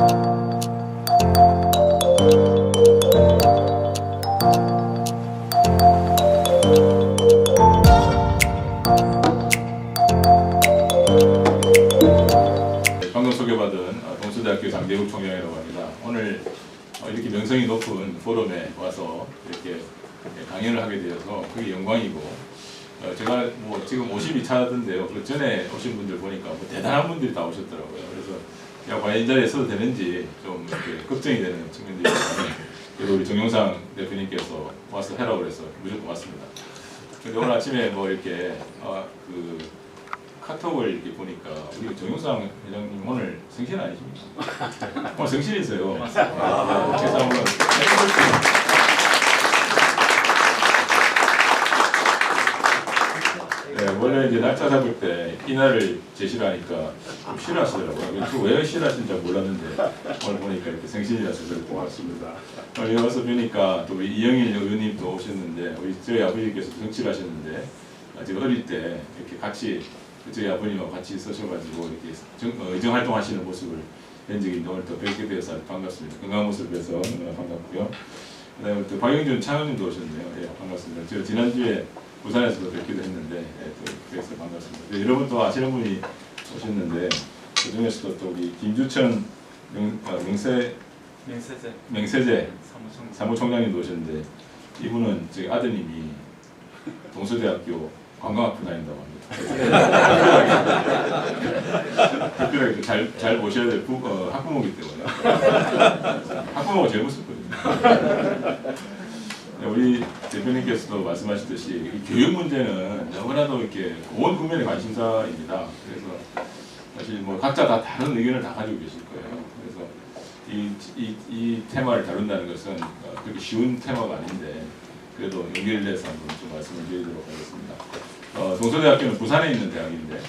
방금 소개받은 동서대학교 장대국 총장이라고 합니다. 오늘 이렇게 명성이 높은 포럼에 와서 이렇게 강연을 하게 되어서 그게 영광이고, 제가 뭐 지금 52차던데요. 그 전에 오신 분들 보니까 뭐 대단한 분들이 다 오셨더라고요. 그래서 제가 과연 이 자리에 서도 되는지 좀 이렇게 걱정이 되는 측면들이 있는데, 그래도 우리 정용상 대표님께서 와서 해라고 그래서 무조건 왔습니다. 근데 오늘 아침에 뭐 이렇게 그 카톡을 이렇게 보니까 우리 정용상 회장님 오늘 생신 아니십니까? 오늘 생신이세요. 그래서 한번 네, 원래 이제 날짜 잡을 때 이날을 제시를 하니까 좀 싫어하시더라고요. 왜 싫어하시는지 잘 몰랐는데 오늘 보니까 이렇게 생신이라서 그렇게 고맙습니다. 오늘 와서 뵈니까 또 이영일 의원님도 오셨는데, 우리 저희 아버지께서 정치를 하셨는데 제가 어릴 때 이렇게 같이 저희 아버님하고 같이 서셔가지고 이렇게 의정 활동하시는 모습을 뵌 적이 있는데 오늘 또 뵙게 되어서 반갑습니다. 건강한 모습을 뵈서 너무나 반갑고요. 그다음에 또 박영준 차관님도 오셨네요. 예, 반갑습니다. 제가 지난주에 부산에서도 뵙기도 했는데, 예, 또 그래서 반갑습니다. 네, 여러분 또 아시는 분이 오셨는데 그 중에서도 또 우리 김주천 맹세제 사무총장님도 오셨는데, 이분은 저희 아드님이 동서대학교 관광학부 다닌다고 합니다. 특별하게 잘 모셔야 될 학부모이기 때문에 학부모가 제일 무섭거든요. 우리 대표님께서도 말씀하셨듯이 이 교육 문제는 너무나도 이렇게 온 국민의 관심사입니다. 그래서 사실 뭐 각자 다 다른 의견을 다 가지고 계실 거예요. 그래서 이 테마를 다룬다는 것은 그렇게 쉬운 테마가 아닌데, 그래도 용기를 내서 한번 좀 말씀을 드리도록 하겠습니다. 동서대학교는 부산에 있는 대학인데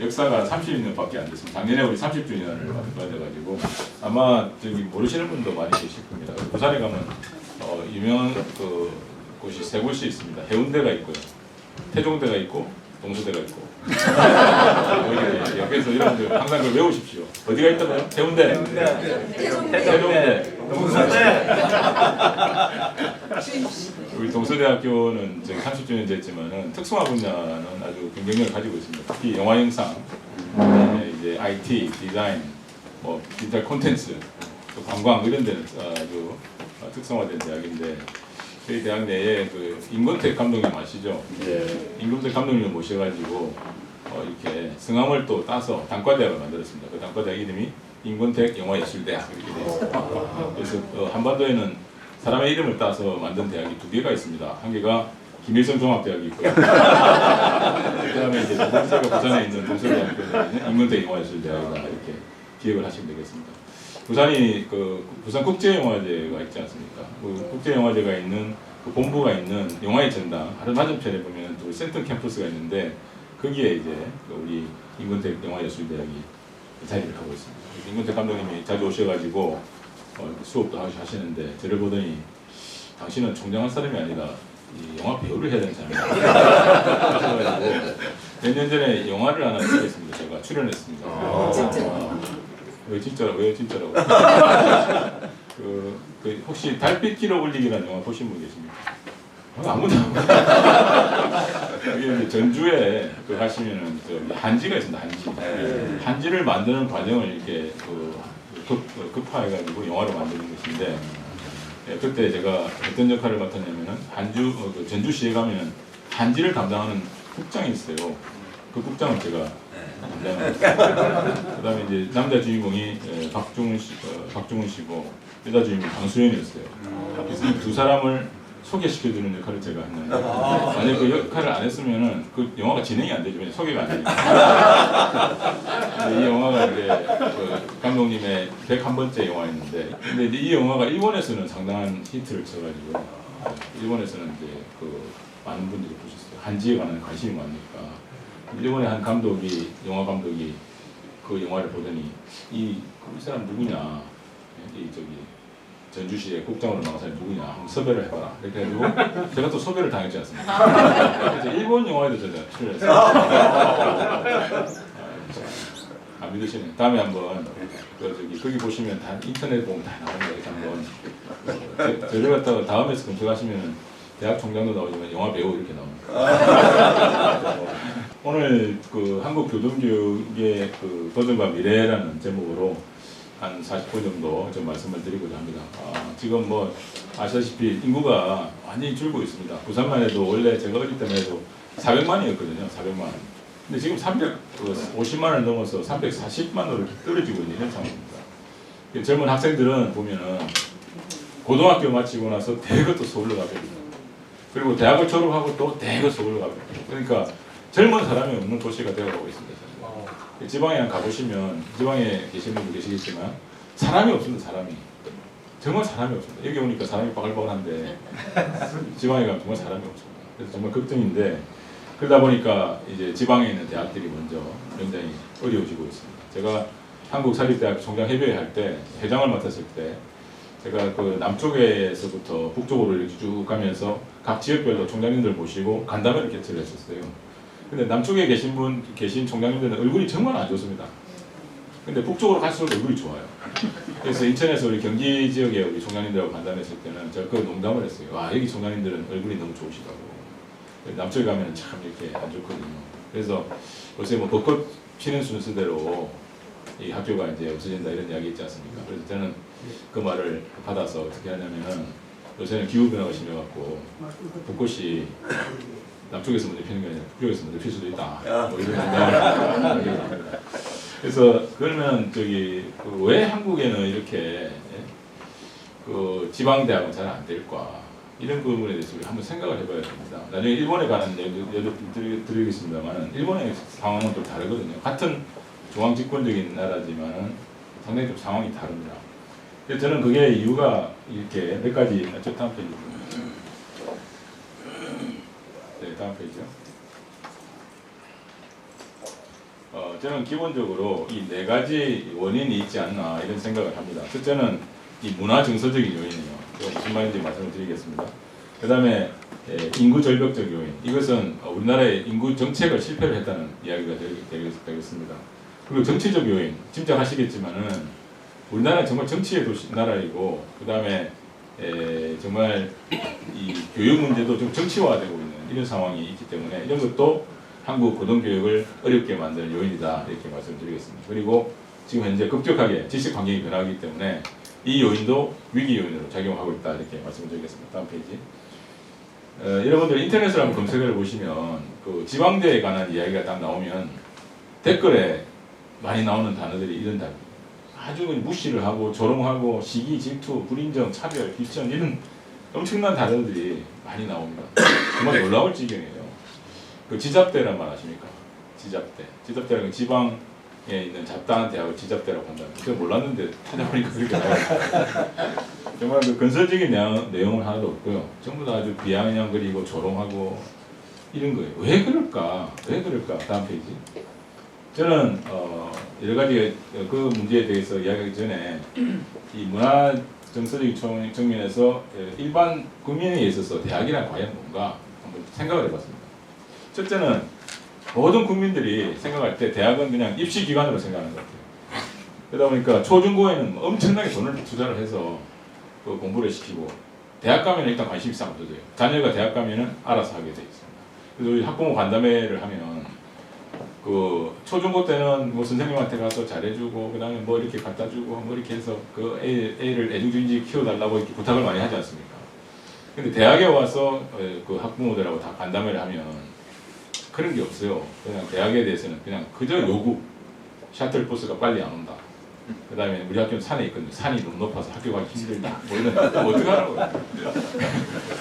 역사가 30년밖에 안 됐습니다. 작년에 우리 30주년을 맞아가지고 아마 저기 모르시는 분도 많이 계실 겁니다. 부산에 가면 유명한 곳이 세 곳이 있습니다. 해운대가 있고요, 태종대가 있고, 동서대가 있고. 여기서 여러분들 항상 그걸 외우십시오. 어디가 있다고요? 해운대, 태종대, 동서대. 우리 동서대학교는 지금 30주년 됐지만은 특성화 분야는 아주 경쟁력을 가지고 있습니다. 특히 영화 영상, 이제 IT, 디자인, 뭐 디지털 콘텐츠, 또 관광 이런 데는 아주 특성화된 대학인데, 저희 대학 내에 그 임권택 감독님 아시죠? 네. 임권택 감독님을 모셔가지고 이렇게 성함을 또 따서 단과대학을 만들었습니다. 그 단과대학 이름이 임권택 영화예술대학 이렇게 되어 있습니다. 그래서 한반도에는 사람의 이름을 따서 만든 대학이 두 개가 있습니다. 한 개가 김일성 종합대학이 있고요. 그다음에 이제 두 번째가 부산에 있는 동서대학교에 임권택 영화예술대학이다, 이렇게 기억을 하시면 되겠습니다. 부산이 부산 국제영화제가 있지 않습니까? 그 국제영화제가 있는 그 본부가 있는 영화의 전당 하루 맞은편에 보면 또 센터 캠퍼스가 있는데, 거기에 이제 우리 임권택 영화예술대학이 자리를 하고 있습니다. 임권택 감독님이 자주 오셔가지고 수업도 하시는데, 저를 보더니 당신은 총장할 사람이 아니라 이 영화 배우를 해야 되는 사람이다. 그래가지고 몇 년 전에 영화를 하나 찍었습니다. 제가 출연했습니다. 진짜? 왜 진짜라고? 혹시 달빛 기록 올리기라는 영화 보신 분 계십니까? 아무도 안 봐요. 이게 전주에 가시면은 한지가 있습니다. 한지를 만드는 과정을 이렇게 급파해가지고 영화로 만드는 것인데, 그때 제가 어떤 역할을 맡았냐면은 전주시에 가면은 한지를 담당하는 국장이 있어요. 그 국장을 제가 담당합니다. 그다음에 이제 남자 주인공이 박중훈 씨고 여자 주인공이 강수연이었어요. 그래서 이 두 사람을 소개시켜주는 역할을 제가 했는데, 만약 그 역할을 안 했으면은 그 영화가 진행이 안 되죠. 소개가 안 되니까. 이 영화가 이제 감독님의 101번째 영화였는데, 근데 이제 이 영화가 일본에서는 상당한 히트를 쳐가지고, 일본에서는 이제 많은 분들이 보셨어요. 한지에 관한 관심이 많으니까. 일본의 한 영화 감독이 그 영화를 보더니 이 사람 누구냐, 전주시의 국장으로 나온 사람이 누구냐 한번 섭외를 해봐라. 이렇게 해가지고 제가 또 섭외를 당했지 않습니까? 그래서 일본 영화에도 제가 출연했어요. 안 믿으시네. 다음에 한번 거기 보시면 다 인터넷 보면 다 나옵니다. 이렇게 한번 저를 갖다가 다음에서 검색하시면 대학 총장도 나오지만 영화 배우 이렇게 나옵니다. 오늘 그 한국 교동교육의 그 도전과 미래라는 제목으로 한 40분 정도 좀 말씀을 드리고자 합니다. 지금 뭐 아시다시피 인구가 완전히 줄고 있습니다. 부산만 해도 원래 제가 어릴 때만 해도 400만이었거든요. 400만. 근데 지금 350만을 넘어서 340만으로 떨어지고 있는 현 상황입니다. 젊은 학생들은 보면은 고등학교 마치고 나서 대거 또 서울로 가게 됩니다. 그리고 대학을 졸업하고 또 대거 서울로 가게 됩니다. 그러니까 젊은 사람이 없는 도시가 되어가고 있습니다. 지방에 가보시면 지방에 계신 분도 계시겠지만 사람이 없습니다. 사람이 정말 사람이 없습니다. 여기 오니까 사람이 바글바글한데 지방에 가면 정말 사람이 없습니다. 그래서 정말 걱정인데 그러다 보니까 이제 지방에 있는 대학들이 먼저 굉장히 어려워지고 있습니다. 제가 한국사립대학 총장협의회 할 때 회장을 맡았을 때 제가 그 남쪽에서부터 북쪽으로 이렇게 쭉 가면서 각 지역별로 총장님들 모시고 간담회를 개최를 했었어요. 근데 남쪽에 계신 총장님들은 얼굴이 정말 안 좋습니다. 근데 북쪽으로 갈수록 얼굴이 좋아요. 그래서 인천에서 우리 경기 지역에 우리 총장님들하고 간담회했을 때는 제가 그 농담을 했어요. 와, 여기 총장님들은 얼굴이 너무 좋으시다고. 남쪽에 가면 참 이렇게 안 좋거든요. 그래서 요새 뭐 벚꽃 피는 순서대로 이 학교가 이제 없어진다 이런 이야기 있지 않습니까? 그래서 저는 그 말을 받아서 어떻게 하냐면은 요새는 기후변화가 심해갖고 벚꽃이 남쪽에서 먼저 피는 게 아니라 북쪽에서 먼저 필 수도 있다. 뭐 이런 생각을 그래서 그러면 왜 한국에는 이렇게 그 지방 대학은 잘 안 될까? 이런 부분에 대해서 우리 한번 생각을 해봐야 됩니다. 나중에 일본에 가는 예를 드리겠습니다만 일본의 상황은 좀 다르거든요. 같은 중앙집권적인 나라지만 상당히 좀 상황이 다릅니다. 그래서 저는 그게 이유가 이렇게 몇 가지. 저 다음 페이지. 네, 다음 페이지요. 저는 기본적으로 이 네 가지 원인이 있지 않나 이런 생각을 합니다. 첫째는 이 문화 정서적인 요인이에요. 무슨 말인지 말씀을 드리겠습니다. 그 다음에 인구 절벽적 요인. 이것은 우리나라의 인구 정책을 실패를 했다는 이야기가 되겠습니다. 그리고 정치적 요인. 짐작하시겠지만은 우리나라는 정말 정치의 나라이고 그 다음에 정말 이 교육 문제도 좀 정치화되고 있는 이런 상황이 있기 때문에 이런 것도 한국 고등교육을 어렵게 만드는 요인이다 이렇게 말씀드리겠습니다. 그리고 지금 현재 급격하게 지식 환경이 변하기 때문에 이 요인도 위기 요인으로 작용하고 있다 이렇게 말씀드리겠습니다. 다음 페이지. 여러분들 인터넷을 한번 검색을 보시면 그 지방대에 관한 이야기가 딱 나오면 댓글에 많이 나오는 단어들이 이런 단어. 아주 무시를 하고 조롱하고 시기, 질투, 불인정, 차별, 비천 이런 엄청난 단어들이 많이 나옵니다. 정말 놀라울 지경이에요. 그 지잡대란 말 아십니까? 지잡대. 지잡대라는 지방에 있는 잡다한 대학을 지잡대라고 한다. 제가 몰랐는데 찾아보니까 그렇게 나와요. 정말 그 건설적인 내용은 하나도 없고요. 전부 다 아주 비아냥거리고 조롱하고 이런 거예요. 왜 그럴까? 왜 그럴까? 다음 페이지. 저는 여러 가지 그 문제에 대해서 이야기하기 전에 이 문화 정서적 측면에서 일반 국민에 있어서 대학이란 과연 뭔가 한번 생각을 해봤습니다. 첫째는 모든 국민들이 생각할 때 대학은 그냥 입시 기관으로 생각하는 것 같아요. 그러다 보니까 초중고에는 엄청나게 돈을 투자를 해서 그 공부를 시키고 대학 가면 일단 관심이 싹 없어져요. 자녀가 대학 가면은 알아서 하게 돼 있습니다. 그래서 우리 학부모 간담회를 하면 그 초중고 때는 뭐 선생님한테 가서 잘해주고 그다음에 뭐 이렇게 갖다주고 뭐 이렇게 해서 그 애를 애중지지 키워달라고 이렇게 부탁을 많이 하지 않습니까? 근데 대학에 와서 그 학부모들하고 다 간담회를 하면 그런 게 없어요. 그냥 대학에 대해서는 그냥 그저 요구. 샤틀버스가 빨리 안 온다. 그 다음에 우리 학교는 산에 있거든요. 산이 너무 높아서 학교 가기 힘들다. 뭐 이런 어떻게 하라고요?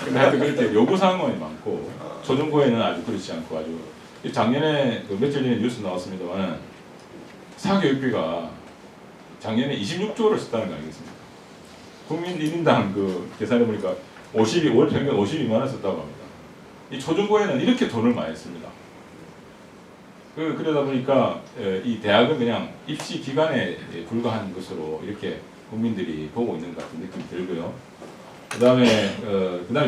근데 하여튼 그렇게 요구사항이 많고 초중고에는 아주 그렇지 않고 아주 작년에 그 며칠 전에 뉴스 나왔습니다만 사교육비가 작년에 26조를 썼다는 거 아니겠습니까? 국민 1인당 그 계산해 보니까 월 평균 52만 원 썼다고 합니다. 이 초중고에는 이렇게 돈을 많이 씁니다. 그러다 보니까 이 대학은 그냥 입시 기관에 불과한 것으로 이렇게 국민들이 보고 있는 것 같은 느낌이 들고요. 그다음에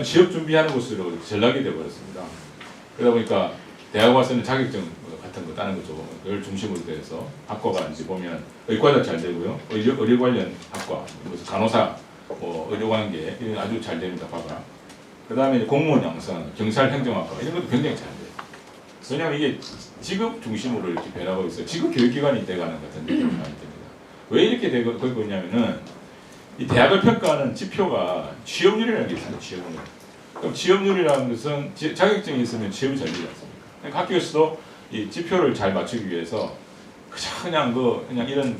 취업 준비하는 곳으로 전락이 되어 버렸습니다. 그러다 보니까 대학 와서는 자격증 같은 거 다른 거를 중심으로 돼서 학과가 이제 보면 의과도 잘 되고요. 의료 관련 학과, 무슨 간호사, 뭐 의료관계 이런 아주 잘 됩니다. 봐봐. 그 다음에 공무원 양성, 경찰 행정학과 이런 것도 굉장히 잘 돼요. 왜냐하면 이게 직업 중심으로 이렇게 변하고 있어요. 직업 교육기관이 돼가는 것 같은 느낌이 많이 듭니다. 왜 이렇게 되고 있냐면은 이 대학을 평가하는 지표가 취업률이라는 게 있어요. 취업률. 그럼 취업률이라는 것은 자격증이 있으면 취업이 잘 되지 않습니까? 그러니까 학교에서도 이 지표를 잘 맞추기 위해서 그냥 이런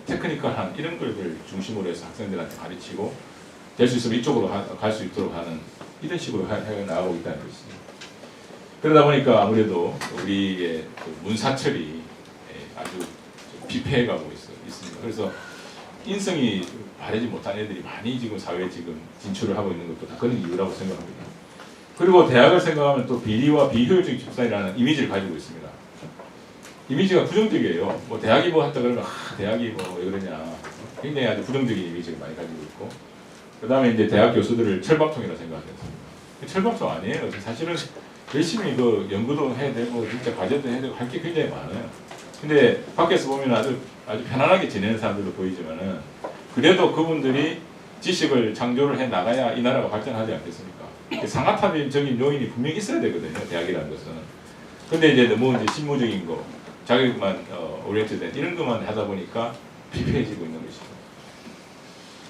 테크니컬한 이런 것들 중심으로 해서 학생들한테 가르치고 될 수 있으면 이쪽으로 갈 수 있도록 하는 이런 식으로 해 나가고 있다는 것입니다. 그러다 보니까 아무래도 우리의 문사철이 아주 비폐해가고 있습니다. 그래서 인성이 바르지 못한 애들이 많이 지금 사회에 지금 진출을 하고 있는 것도 다 그런 이유라고 생각합니다. 그리고 대학을 생각하면 또 비리와 비효율적인 집단이라는 이미지를 가지고 있습니다. 이미지가 부정적이에요. 뭐 대학이 뭐 한다 그러면 대학이 뭐 왜 그러냐. 굉장히 아주 부정적인 이미지를 많이 가지고 있고 그 다음에 이제 대학 교수들을 철밥통이라고 생각했습니다. 철밥통 아니에요. 사실은 열심히 연구도 해야 되고 진짜 과제도 해야 되고 할 게 굉장히 많아요. 근데 밖에서 보면 아주 편안하게 지내는 사람들도 보이지만은 그래도 그분들이 지식을 창조를 해 나가야 이 나라가 발전하지 않겠습니까? 상하탑적인 요인이 분명히 있어야 되거든요. 대학이라는 것은. 근데 이제 너무 이제 실무적인 거, 자격만 오리엔트된 이런 것만 하다 보니까 피폐해지고 있는 것이죠.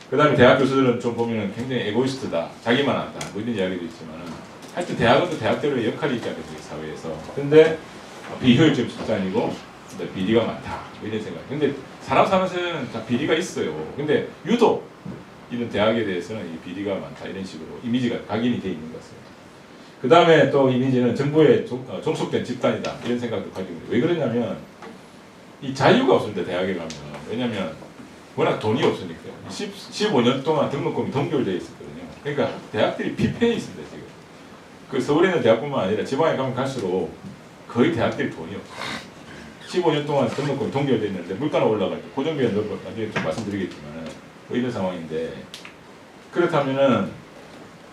그 다음에 대학 교수들은 좀 보면 굉장히 에고이스트다, 자기만 안다, 뭐 이런 이야기도 있지만은 하여튼 대학은 또 대학대로의 역할이 있지 않겠습니까? 사회에서. 근데 비효율적 집단이고 비리가 많다, 뭐 이런 생각. 근데 사람 사는데는 다 비리가 있어요. 근데 유독 이런 대학에 대해서는 이 비리가 많다 이런 식으로 이미지가 각인이 돼 있는 것 같습니다. 그 다음에 또 이미지는 정부에 종속된 집단이다 이런 생각도 가지고 있는데 왜 그러냐면 이 자유가 없습니다. 대학에 가면. 왜냐면 워낙 돈이 없으니까 15년 동안 등록금이 동결되어 있었거든요. 그러니까 대학들이 피폐해 있습니다. 지금. 그 서울에 있는 대학뿐만 아니라 지방에 가면 갈수록 거의 대학들이 돈이 없어요. 15년 동안 등록금이 동결되어 있는데 물가는 올라가고 고정비는 나중에 좀 말씀드리겠지만 뭐 이런 상황인데 그렇다면은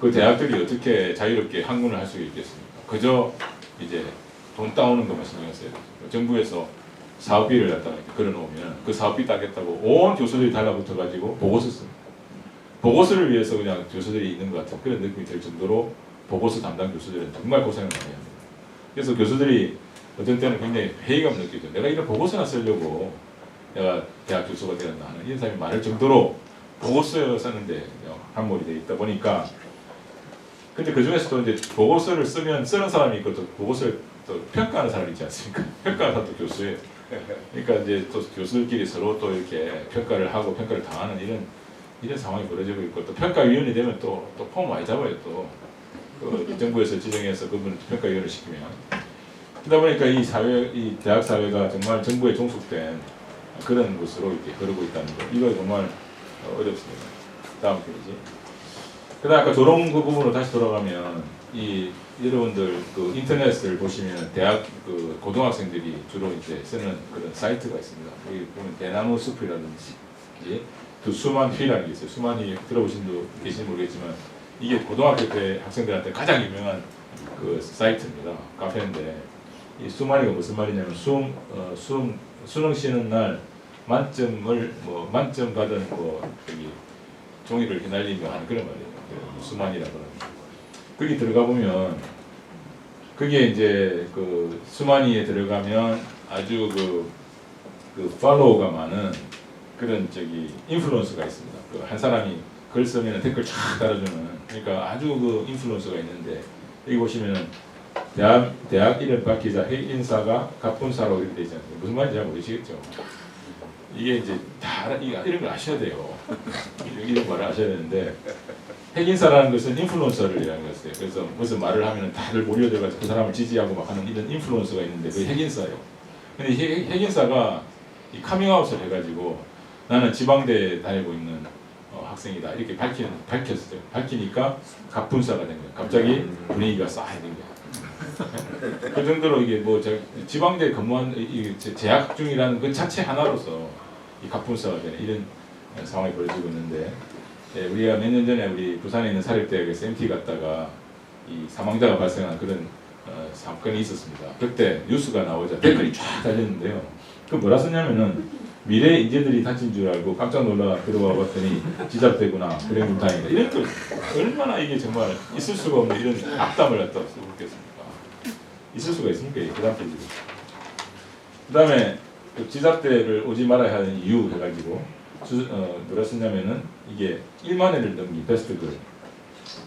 그 대학들이 어떻게 자유롭게 학문을 할 수 있겠습니까? 그저 이제 돈 따오는 것만 신경 써야 돼요. 정부에서 사업비를 갖다가 걸어놓으면 그 사업비 따겠다고 온 교수들이 달라붙어가지고 보고서 씁니다. 보고서를 위해서 그냥 교수들이 있는 것 같은 그런 느낌이 들 정도로 보고서 담당 교수들은 정말 고생을 많이 합니다. 그래서 교수들이 어떤 때는 굉장히 회의감 느끼죠. 내가 이런 보고서나 쓰려고 내가 대학 교수가 되었나 하는 이런 사람이 많을 정도로 보고서 쓰는데 함몰이 돼 있다 보니까 근데 그 중에서도 이제 보고서를 쓰는 사람이 있고 또 보고서를 또 평가하는 사람이 있지 않습니까? 평가하는 사람도 교수예요. 그러니까 이제 또 교수들끼리 서로 또 이렇게 평가를 하고 평가를 당하는 이런 상황이 벌어지고 있고 또 평가위원이 되면 또 폼 많이 잡아요. 또 그 정부에서 지정해서 그분을 평가위원을 시키면 그러다 보니까 이 대학 사회가 정말 정부에 종속된 그런 곳으로 이렇게 흐르고 있다는 거. 이거 정말 어렵습니다. 다음 페이지. 그다음 아까 조롱 그 부분으로 다시 돌아가면 여러분들 그 인터넷을 보시면 대학 그 고등학생들이 주로 이제 쓰는 그런 사이트가 있습니다. 여기 보면 대나무 숲이라든지 수만 휘라는 게 있어요. 수만이 들어보신 분 계신지 모르겠지만 이게 고등학교 때 학생들한테 가장 유명한 그 사이트입니다. 카페인데 이 수만이가 무슨 말이냐면 수능 쉬는 날 만점 받은 종이를 휘날리며 하는 그런 말이에요. 수만이라고 합니다. 거기 들어가 보면 그게 이제 그 수만이에 들어가면 아주 그 팔로워가 많은 그런 인플루언서가 있습니다. 그 한 사람이 글 쓰면 댓글 쫙 달아주는 그러니까 아주 그 인플루언서가 있는데 여기 보시면은 대학 이름 밝히자 핵인사가 갑분사로 이렇게 되어 있잖아요. 무슨 말인지 잘 모르시겠죠? 이게 이제 다 이런 걸 아셔야 돼요. 이런 말을 아셔야 되는데 핵인사라는 것은 인플루언서를 얘기하는 것이에요. 그래서 무슨 말을 하면 다들 몰려들어가지고 그 사람을 지지하고 막 하는 이런 인플루언서가 있는데 그게 핵인사예요. 근데 핵인사가 이 카밍아웃을 해가지고 나는 지방대에 다니고 있는 학생이다 이렇게 밝혔어요. 밝히니까 갑분사가 된 거예요. 갑자기 분위기가 싸해진 거예요. 그 정도로 이게 지방대 근무한 재학 중이라는 그 자체 하나로서 이 갑분사가 되는 이런 상황이 벌어지고 있는데 우리가 몇 년 전에 우리 부산에 있는 사립대학에서 MT 갔다가 이 사망자가 발생한 그런 사건이 있었습니다. 그때 뉴스가 나오자 댓글이 쫙 달렸는데요. 그 뭐라 썼냐면은 미래 인재들이 다친 줄 알고 깜짝 놀라 들어와 봤더니 지잡되구나 불행불탕이다. 이런 거 얼마나 이게 정말 있을 수가 없는 이런 악담을 갖다 쓰고 있겠습니까? 있을 수가 있습니까? 그 다음 페이지로. 그 다음에 그 지잡대를 오지 말아야 하는 이유 해가지고 뭐라 썼냐면은 이게 1만 회를 넘긴 베스트 글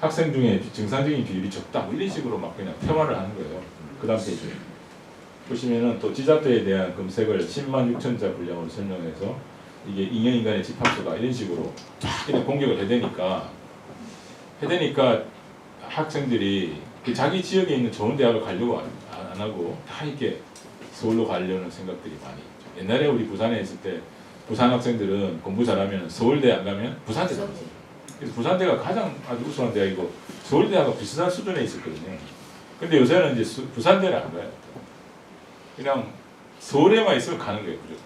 학생 중에 증상적인 비율이 적다 뭐 이런 식으로 막 그냥 폄하를 하는 거예요. 그 다음 페이지 보시면은 또 지잡대에 대한 검색을 10만 6천자 분량으로 설명해서 이게 인간의 집합수다 이런 식으로 쫙 이렇게 공격을 해대니까 학생들이 그 자기 지역에 있는 좋은 대학을 가려고 안 하고 다 이렇게 서울로 가려는 생각들이 많이 있죠. 옛날에 우리 부산에 있을 때 부산 학생들은 공부 잘하면 서울대 안 가면 부산대 갔어요. 그래서 부산대가 가장 아주 우수한 대학이고 서울대하고 비슷한 수준에 있었거든요. 근데 요새는 이제 부산대를 안 가요. 그냥 서울에만 있으면 가는 거예요, 무조건.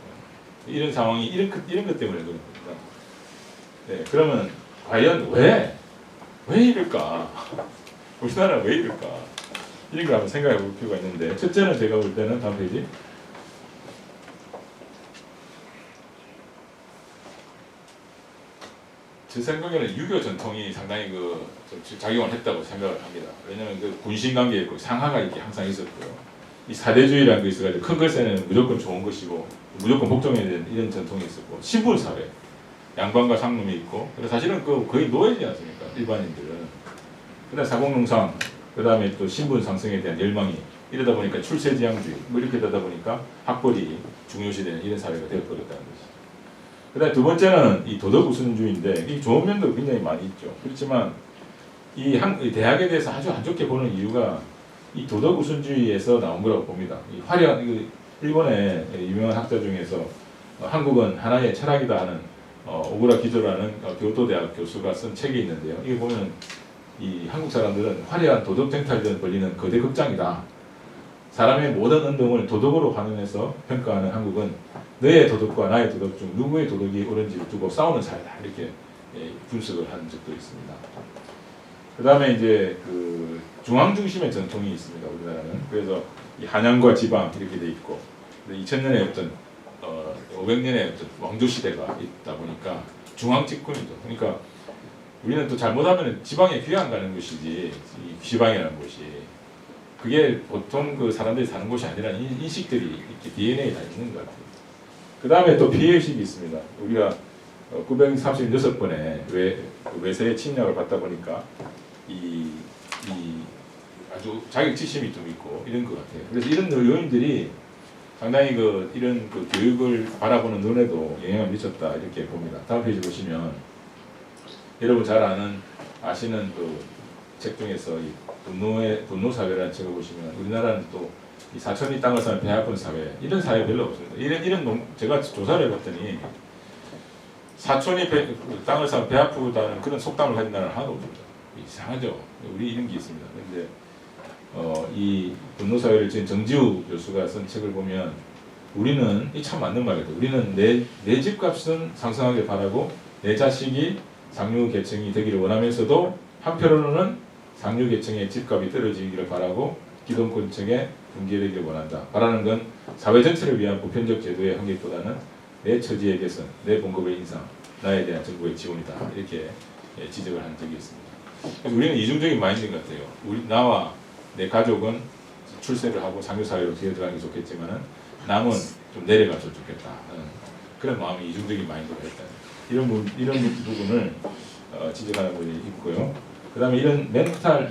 이런 상황이 이런 것 때문에 그런 겁니다. 네, 그러면 과연 왜 이럴까? 우리나라는 왜 이럴까? 이런 걸 한번 생각해 볼 필요가 있는데 첫째는 제가 볼 때는 다음 페이지. 제 생각에는 유교 전통이 상당히 좀 작용을 했다고 생각을 합니다. 왜냐하면 그 군신 관계에 있고 상하가 이렇게 항상 있었고요. 이 사대주의라는 게 있어가지고 큰 글쎄는 무조건 좋은 것이고 무조건 복종해야 되는 이런 전통이 있었고 신분 사회, 양반과 상놈이 있고 그래서 사실은 거의 노예지 않습니까? 일반인들은. 그다음 사공농상, 그다음에 또 신분 상승에 대한 열망이 이러다 보니까 출세지향주의 뭐 이렇게 되다 보니까 학벌이 중요시되는 이런 사회가 되어버렸다는 것이죠. 그다음 두 번째는 이 도덕 우선주의인데 이 좋은 면도 굉장히 많이 있죠. 그렇지만 이 대학에 대해서 아주 안 좋게 보는 이유가 이 도덕 우선주의에서 나온 거라고 봅니다. 이 화려한 일본의 유명한 학자 중에서 한국은 하나의 철학이다 하는 오구라 기조라는 교토 대학 교수가 쓴 책이 있는데요. 이게 보면 이 한국 사람들은 화려한 도덕 쟁탈전 벌리는 거대 극장이다. 사람의 모든 운동을 도덕으로 반응해서 평가하는 한국은 너의 도덕과 나의 도덕 중 누구의 도덕이 옳은지를 두고 싸우는 사회다. 이렇게 분석을 한 적도 있습니다. 그 다음에 이제 중앙 중심의 전통이 있습니다. 우리나라는. 그래서 이 한양과 지방 이렇게 돼 있고 2000년에 어떤 500년의 어떤 왕조 시대가 있다 보니까 중앙 집권이죠. 그러니까 우리는 또 잘못하면 지방에 귀양 가는 것이지 이 지방이라는 곳이 그게 보통 그 사람들이 사는 곳이 아니라는 인식들이 이렇게 DNA에 다 있는 것 같아요. 그 다음에 또 피해의식이 있습니다. 우리가 936번의 외세의 침략을 받다 보니까 이 아주 자격지심이 좀 있고 이런 것 같아요. 그래서 이런 요인들이 상당히 이런 교육을 바라보는 눈에도 영향을 미쳤다 이렇게 봅니다. 다음 페이지 보시면 여러분 잘 아시는 책 중에서 이 분노 사회라는 책을 보시면 우리나라는 또 이 사천리 땅을 사면 배 아픈 사회 이런 사회 별로 없습니다. 제가 조사를 해봤더니 사촌이 땅을 사면 배 아프다는 그런 속담을 가진 나라는 하나도 없습니다. 이상하죠. 우리 이런 게 있습니다. 근데 이 분노 사회를 지은 정지우 교수가 쓴 책을 보면 우리는 이 참 맞는 말 같아요. 우리는 내 집값은 상승하길 바라고 내 자식이 상류 계층이 되기를 원하면서도 한편으로는 상류 계층의 집값이 떨어지기를 바라고 기득권층에 붕괴되기를 원한다. 바라는 건 사회 전체를 위한 보편적 제도의 한계보다는 내 처지의 개선, 내 봉급의 인상, 나에 대한 정부의 지원이다. 이렇게 지적을 한 적이 있습니다. 그래서 우리는 이중적인 마인드인 것 같아요. 나와 내 가족은 출세를 하고 상류사회로 들어가는 게 좋겠지만 남은 좀 내려가서 좋겠다. 그런 마음이 이중적인 마인드가 있다. 이런 부분을 지적하는 분이 있고요. 그 다음에 이런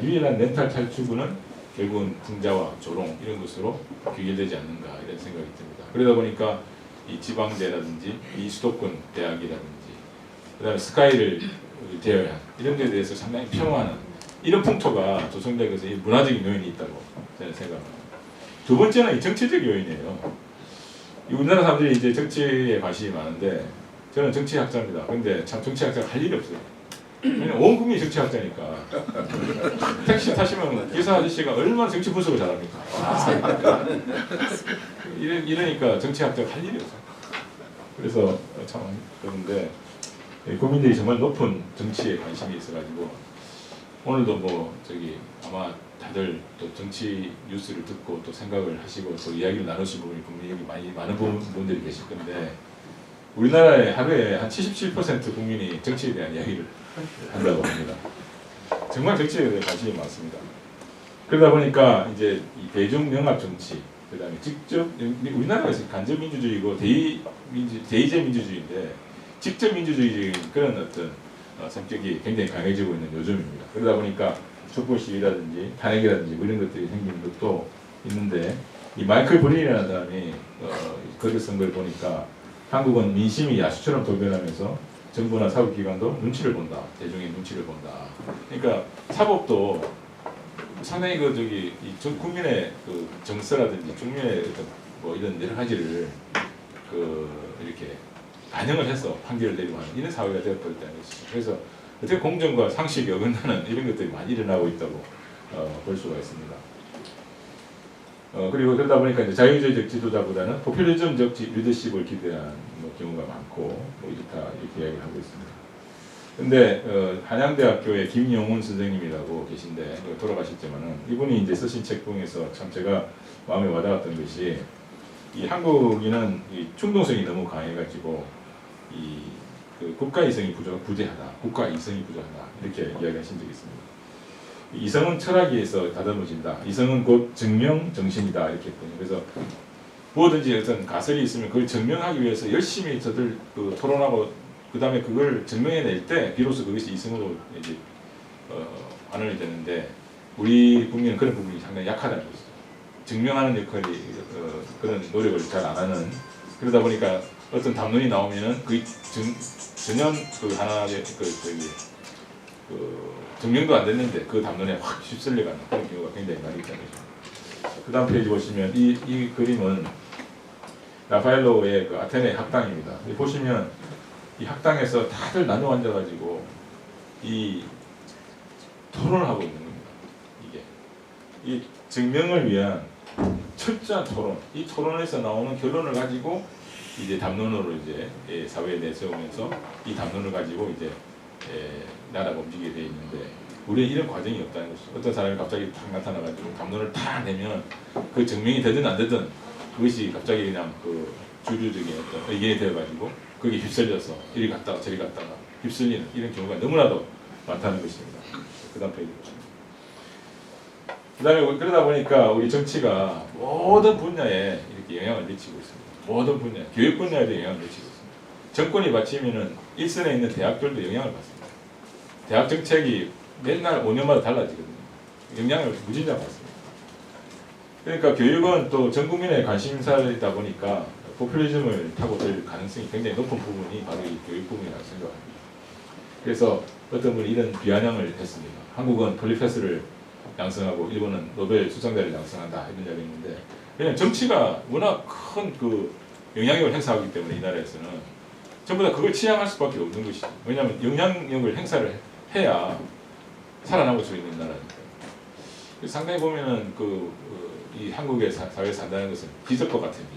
유일한 멘탈 탈출구는 결국은 풍자와 조롱 이런 것으로 귀결되지 않는가 이런 생각이 듭니다. 그러다 보니까 이 지방대라든지 이 수도권 대학이라든지 그 다음에 스카이를 대여한 이런 데에 대해서 상당히 폄하하는 이런 풍토가 조성되기 위해서 문화적인 요인이 있다고 저는 생각합니다. 두 번째는 이 정치적 요인이에요. 우리나라 사람들이 이제 정치에 관심이 많은데 저는 정치학자입니다. 근데 참 정치학자가 할 일이 없어요. 왜냐면 온 국민이 정치학자니까. 택시 타시면 기사 아저씨가 얼마나 정치 분석을 잘합니까? 이러니까 정치학자가 할 일이 없어요. 그래서 참 그런데 국민들이 정말 높은 정치에 관심이 있어가지고 오늘도 아마 다들 또 정치 뉴스를 듣고 또 생각을 하시고 또 이야기를 나누신 분이 분명히 여기 많은 분들이 계실 건데 우리나라의 하루에 한 77% 국민이 정치에 대한 이야기를 한다고 합니다. 정말 정치에 대해 관심이 많습니다. 그러다 보니까 이제 이 대중영합 정치, 그다음에 직접 우리나라가 간접 민주주의고 대의제 민주주의인데 직접 민주주의적인 그런 어떤 성격이 굉장히 강해지고 있는 요즘입니다. 그러다 보니까 촛불 시위라든지 탄핵이라든지 뭐 이런 것들이 생기는 것도 있는데 이 마이클 브린이라는 사람이 글을 쓴 걸 보니까 한국은 민심이 야수처럼 돌변하면서 정부나 사법기관도 눈치를 본다. 대중의 눈치를 본다. 그러니까 사법도 상당히 국민의 그 정서라든지 국민의 어떤 뭐 이런 여러 가지를 이렇게 반영을 해서 판결을 내리고 하는 이런 사회가 되어버렸다는 것이죠. 그래서 어떻게 공정과 상식이 어긋나는 이런 것들이 많이 일어나고 있다고 볼 수가 있습니다. 그리고 그러다 보니까 이제 자유주의적 지도자보다는 포퓰리즘적 리더십을 기대한 경우가 많고 이렇다 이렇게 이야기를 하고 있습니다. 근데 한양대학교의 김용훈 선생님이라고 계신데 돌아가셨지만은 이분이 이제 쓰신 책 중에서 참 제가 마음에 와닿았던 것이 이 한국인은 이 충동성이 너무 강해가지고 그 국가 이성이 부재하다, 국가 이성이 부족하다 이렇게 이야기하신 적이 있습니다. 이성은 철학에서 다듬어진다. 이성은 곧 증명 정신이다 이렇게 했거든요. 그래서 무엇든지 어떤 가설이 있으면 그걸 증명하기 위해서 열심히 저들 토론하고 그 다음에 그걸 증명해낼 때 비로소 그것이 이성으로 이제 반응이 되는데 우리 국민은 그런 부분이 상당히 약하다는 것이죠. 증명하는 역할이 그런 노력을 잘 안 하는 그러다 보니까 어떤 담론이 나오면은 그 전혀 하나의 증명도 안 됐는데 그 담론에 확 휩쓸려가는 그런 경우가 굉장히 많이 있다는 거죠. 그 다음 페이지 보시면 이 그림은 라파엘로의 그 아테네 학당입니다. 보시면 이 학당에서 다들 나눠 앉아가지고 이 토론을 하고 있는 겁니다. 이 증명을 위한 철저한 토론, 이 토론에서 나오는 결론을 가지고 이제 담론으로 이제 사회에 내세우면서 이 담론을 가지고 이제 나라가 움직이게 돼 있는데 우리는 이런 과정이 없다는 것이죠. 어떤 사람이 갑자기 탁 나타나가지고 담론을 다 내면 그 증명이 되든 안 되든 그것이 갑자기 그냥 그 주류적인 어떤 의견이 되어가지고 거기에 휩쓸려서 이리 갔다가 저리 갔다가 휩쓸리는 이런 경우가 너무나도 많다는 것입니다. 그 다음 페이지 보시면. 그 다음에 그러다 보니까 우리 정치가 모든 분야에 이렇게 영향을 미치고 있습니다. 모든 분야, 교육 분야에도 영향을 미치고 있습니다. 정권이 받치면은 일선에 있는 대학들도 영향을 받습니다. 대학 정책이 맨날 5년마다 달라지거든요. 영향을 무진장 받습니다. 그러니까 교육은 또 전 국민의 관심사이다 보니까 포퓰리즘을 타고 들 가능성이 굉장히 높은 부분이 바로 이 교육 부분이라고 생각합니다. 그래서 어떤 분이 이런 비아냥을 했습니다. 한국은 폴리페스를 양성하고 일본은 노벨 수상자를 양성한다 이런 이야기를 했는데 그냥 정치가 워낙 큰 그 영향력을 행사하기 때문에 이 나라에서는 전부 다 그걸 취향할 수밖에 없는 것이죠. 왜냐하면 영향력을 행사를 해야 살아남을 수 있는 나라니까. 상당히 보면은 이 한국의 사회에 산다는 것은 기적과 같습니다.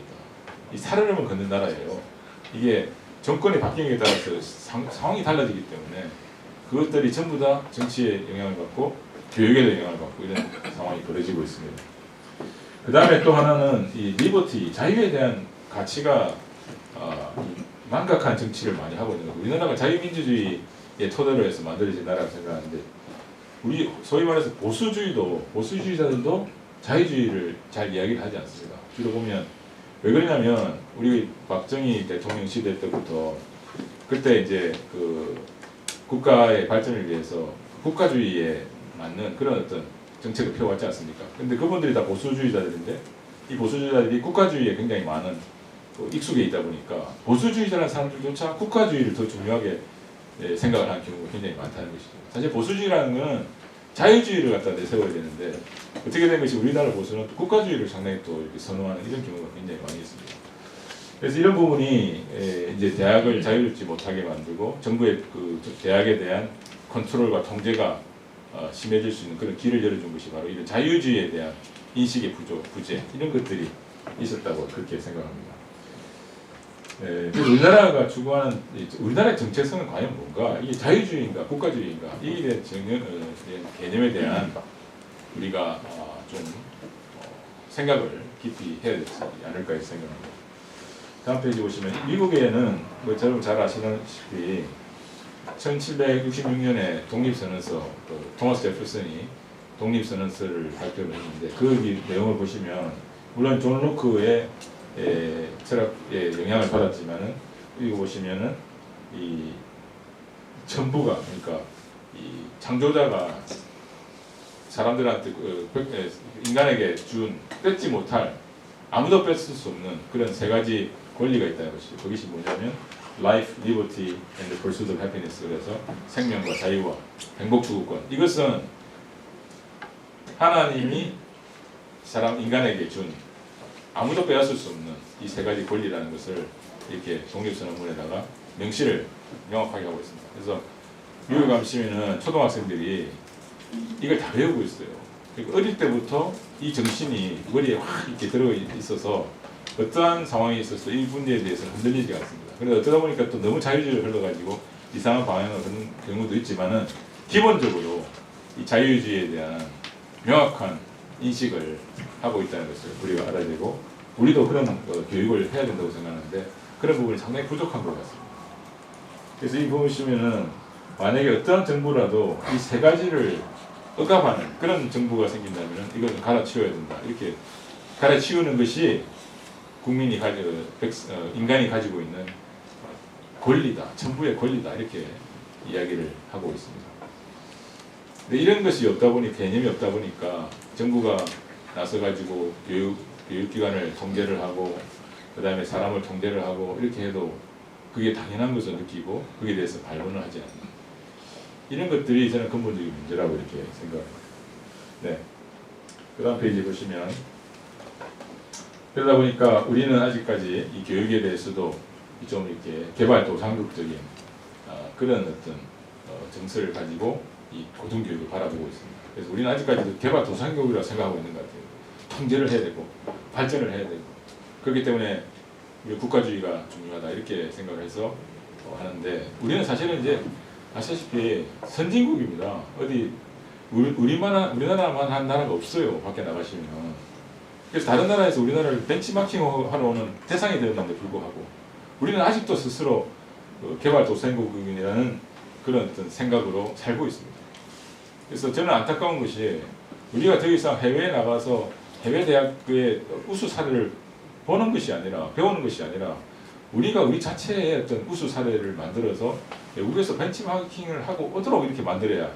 이 살얼음을 걷는 나라예요. 이게 정권이 바뀌는 게 따라서 상황이 달라지기 때문에 그것들이 전부 다 정치에 영향을 받고 교육에도 영향을 받고 이런 상황이 벌어지고 있습니다. 그 다음에 또 하나는 이 리버티, 자유에 대한 가치가 망각한 정치를 많이 하고 있는 거예요. 우리나라가 자유민주주의의 토대로 해서 만들어진 나라라고 생각하는데 우리 소위 말해서 보수주의자들도 자유주의를 잘 이야기를 하지 않습니다. 주로 보면 왜 그러냐면 우리 박정희 대통령 시대 때부터 그때 이제 그 국가의 발전을 위해서 국가주의에 맞는 그런 어떤 정책을 펴왔지 않습니까? 근데 그분들이 다 보수주의자들인데 이 보수주의자들이 국가주의에 굉장히 많은 익숙해 있다 보니까 보수주의자라는 사람들조차 국가주의를 더 중요하게 생각을 하는 경우가 굉장히 많다는 것이죠. 사실 보수주의라는 것은 자유주의를 갖다 내세워야 되는데 어떻게 된 것이 우리나라 보수는 또 국가주의를 상당히 또 이렇게 선호하는 이런 경우가 굉장히 많이 있습니다. 그래서 이런 부분이 이제 대학을 자유롭지 못하게 만들고 정부의 그 대학에 대한 컨트롤과 통제가 심해질 수 있는 그런 길을 열어준 것이 바로 이런 자유주의에 대한 인식의 부재 이런 것들이 있었다고 그렇게 생각합니다. 그래서 우리나라가 추구하는 우리나라의 정체성은 과연 뭔가 이게 자유주의인가 국가주의인가 이에 대한 개념에 대한 우리가 좀 생각을 깊이 해야 되지 않을까 생각합니다. 다음 페이지 보시면 미국에는 뭐 여러분 잘 아시다시피 1766년에 독립선언서 토마스 제퍼슨이 독립선언서를 발표를 했는데 그 내용을 보시면 물론 존 로크의 철학에 영향을 받았지만은 이거 보시면은 이 전부가 그러니까 이 창조자가 사람들한테 인간에게 준 뺏지 못할 아무도 뺏을 수 없는 그런 세 가지 권리가 있다는 것이죠. 그것이 뭐냐면 life, liberty, and the pursuit of happiness. 그래서 생명과 자유와 행복 추구권. 이것은 하나님이 인간에게 준 아무도 빼앗을 수 없는 이 세 가지 권리라는 것을 이렇게 독립선언문에다가 명시를 명확하게 하고 있습니다. 그래서 미국에 가시면은 초등학생들이 이걸 다 배우고 있어요. 그러니까 어릴 때부터 이 정신이 머리에 확 이렇게 들어 있어서 어떠한 상황이 있어서 이 문제에 대해서는 흔들리지 않습니다. 그래서 어쩌다 보니까 또 너무 자유주의를 흘러가지고 이상한 방향을 하는 경우도 있지만은 기본적으로 이 자유주의에 대한 명확한 인식을 하고 있다는 것을 우리가 알아야 되고 우리도 그런 교육을 해야 된다고 생각하는데 그런 부분이 상당히 부족한 것 같습니다. 그래서 이 보시면은 만약에 어떠한 정부라도 이 세 가지를 억압하는 그런 정부가 생긴다면 이것은 갈아치워야 된다. 이렇게 갈아치우는 것이 국민이 인간이 가지고 있는 권리다, 천부의 권리다 이렇게 이야기를 하고 있습니다. 근데 이런 것이 없다 보니 개념이 없다 보니까 정부가 나서 가지고 교육기관을 통제를 하고 그 다음에 사람을 통제를 하고 이렇게 해도 그게 당연한 것을 느끼고 거기에 대해서 반론을 하지 않는 이런 것들이 저는 근본적인 문제라고 이렇게 생각합니다. 네. 그 다음 페이지 보시면 그러다 보니까 우리는 아직까지 이 교육에 대해서도 좀 이렇게 개발도상국적인 그런 어떤 정서를 가지고 이 고등교육을 바라보고 있습니다. 그래서 우리는 아직까지도 개발도상국이라고 생각하고 있는 것 같아요. 통제를 해야 되고 발전을 해야 되고 그렇기 때문에 우리 국가주의가 중요하다 이렇게 생각을 해서 하는데 우리는 사실은 이제 아시다시피 선진국입니다. 어디 우리나라만 한 나라가 없어요. 밖에 나가시면. 그래서 다른 나라에서 우리나라를 벤치마킹하러 오는 대상이 되었는데 불구하고 우리는 아직도 스스로 개발도상국이라는 그런 어떤 생각으로 살고 있습니다. 그래서 저는 안타까운 것이 우리가 더 이상 해외에 나가서 해외 대학의 우수 사례를 보는 것이 아니라 배우는 것이 아니라 우리가 우리 자체의 어떤 우수 사례를 만들어서 외국에서 벤치마킹을 하고 오도록 이렇게 만들어야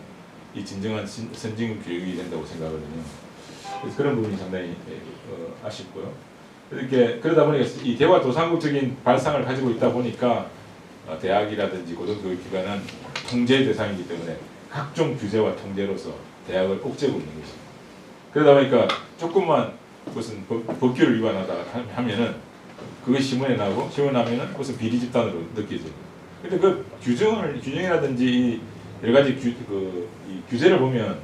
이 진정한 선진 교육이 된다고 생각하거든요. 그래서 그런 부분이 상당히 아쉽고요. 이렇게 그러다 보니까 이 개발도상국적인 발상을 가지고 있다 보니까 대학이라든지 고등교육기관은 통제 대상이기 때문에 각종 규제와 통제로서 대학을 옥죄고 있는 것입니다. 그러다 보니까 조금만 무슨 법규를 위반하다 하면은 그것이 신문에 나오고 신문하면은 무슨 비리 집단으로 느껴져요. 근데 그 규정이라든지 여러 가지 이 규제를 보면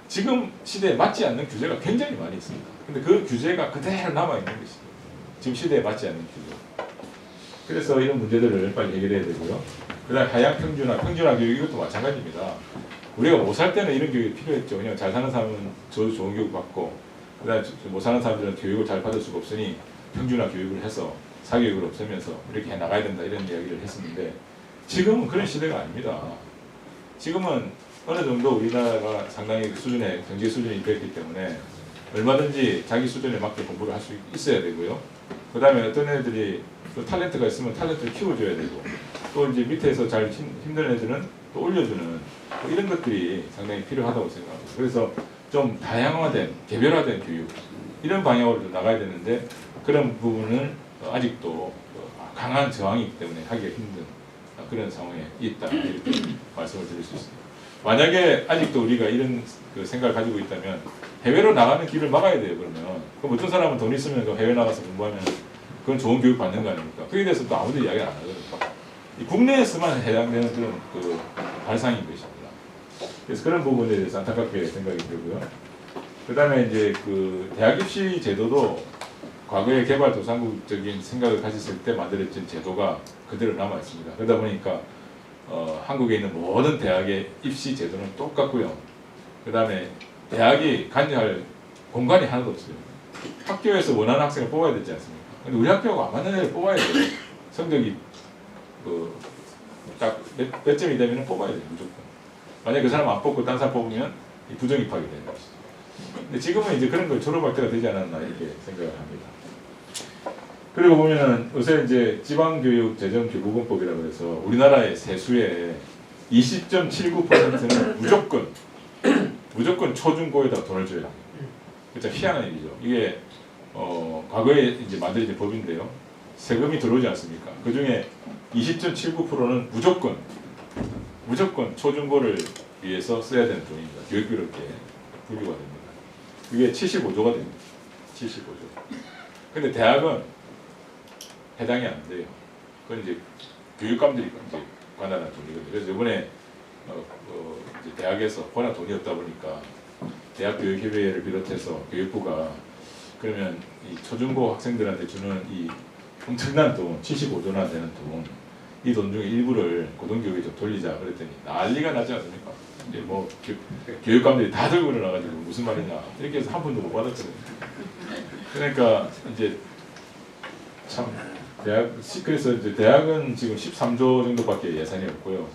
지금 시대에 맞지 않는 규제가 굉장히 많이 있습니다. 근데 그 규제가 그대로 남아 있는 것이죠. 지금 시대에 맞지 않는 규제. 그래서 이런 문제들을 빨리 해결해야 되고요. 그다음 하향 평준화 교육 이것도 마찬가지입니다. 우리가 못 살 때는 이런 교육이 필요했죠. 그냥 잘 사는 사람은 저도 좋은 교육 받고 그다음 못 사는 사람들은 교육을 잘 받을 수가 없으니 평준화 교육을 해서 사교육을 없애면서 이렇게 해 나가야 된다 이런 이야기를 했었는데 지금은 그런 시대가 아닙니다. 지금은 어느 정도 우리나라가 상당히 수준의 경제 수준이 됐기 때문에 얼마든지 자기 수준에 맞게 공부를 할 수 있어야 되고요. 그 다음에 어떤 애들이 또 탤런트가 있으면 탤런트를 키워줘야 되고 또 이제 밑에서 잘 힘든 애들은 또 올려주는 뭐 이런 것들이 상당히 필요하다고 생각합니다. 그래서 좀 다양화된 개별화된 교육 이런 방향으로 좀 나가야 되는데 그런 부분은 아직도 강한 저항이기 때문에 하기가 힘든 그런 상황에 있다 이렇게 말씀을 드릴 수 있습니다. 만약에 아직도 우리가 이런 그 생각을 가지고 있다면 해외로 나가는 길을 막아야 돼요. 그럼 어떤 사람은 돈 있으면 해외 나가서 공부하면 그건 좋은 교육 받는 거 아닙니까? 그에 대해서 또 아무도 이야기 안 하거든요. 국내에서만 해당되는 그런 그 발상인 것입니다. 그래서 그런 부분에 대해서 안타깝게 생각이 들고요. 그 다음에 이제 그 대학 입시 제도도 과거의 개발도상국적인 생각을 가졌을 때 만들어진 제도가 그대로 남아 있습니다. 그러다 보니까 한국에 있는 모든 대학의 입시 제도는 똑같고요. 그 다음에 대학이 관여할 공간이 하나도 없어요. 학교에서 원하는 학생을 뽑아야 되지 않습니까? 근데 우리 학교하고 안 맞는 애를 뽑아야 돼요. 성적이 딱 몇 점이 되면 뽑아야 돼요. 무조건. 만약에 그 사람 안 뽑고 딴 사람 뽑으면 부정 입학이 되는 것이죠. 근데 지금은 이제 그런 걸 졸업할 때가 되지 않았나 이렇게 생각을 합니다. 그리고 보면은 요새 이제 지방교육재정교부금법이라고 해서 우리나라의 세수의 20.79%는 무조건 초중고에다 돈을 줘야 돼요. 진짜 희한한 일이죠. 이게 과거에 이제 만들어진 법인데요. 세금이 들어오지 않습니까? 그 중에 20.79%는 무조건 초중고를 위해서 써야 되는 돈입니다. 교육비로 이렇게 분류가 됩니다. 그게 75조가 됩니다. 75조. 근데 대학은 해당이 안 돼요. 그건 이제 교육감들이 이제 관할하는 돈이거든요. 그래서 이번에 이제 대학에서 워낙 돈이 없다 보니까 대학교육협의회를 비롯해서 교육부가 그러면 이 초중고 학생들한테 주는 이 엄청난 돈, 75조나 되는 돈, 이 돈 중에 일부를 고등교육에 좀 돌리자 그랬더니 난리가 나지 않습니까? 이제 뭐 교육감들이 다 들고 일어나가지고 무슨 말이냐 이렇게 해서 한 푼도 못 받았거든요. 그러니까 이제 참 그래서 이제 대학은 지금 13조 정도밖에 예산이 없고요.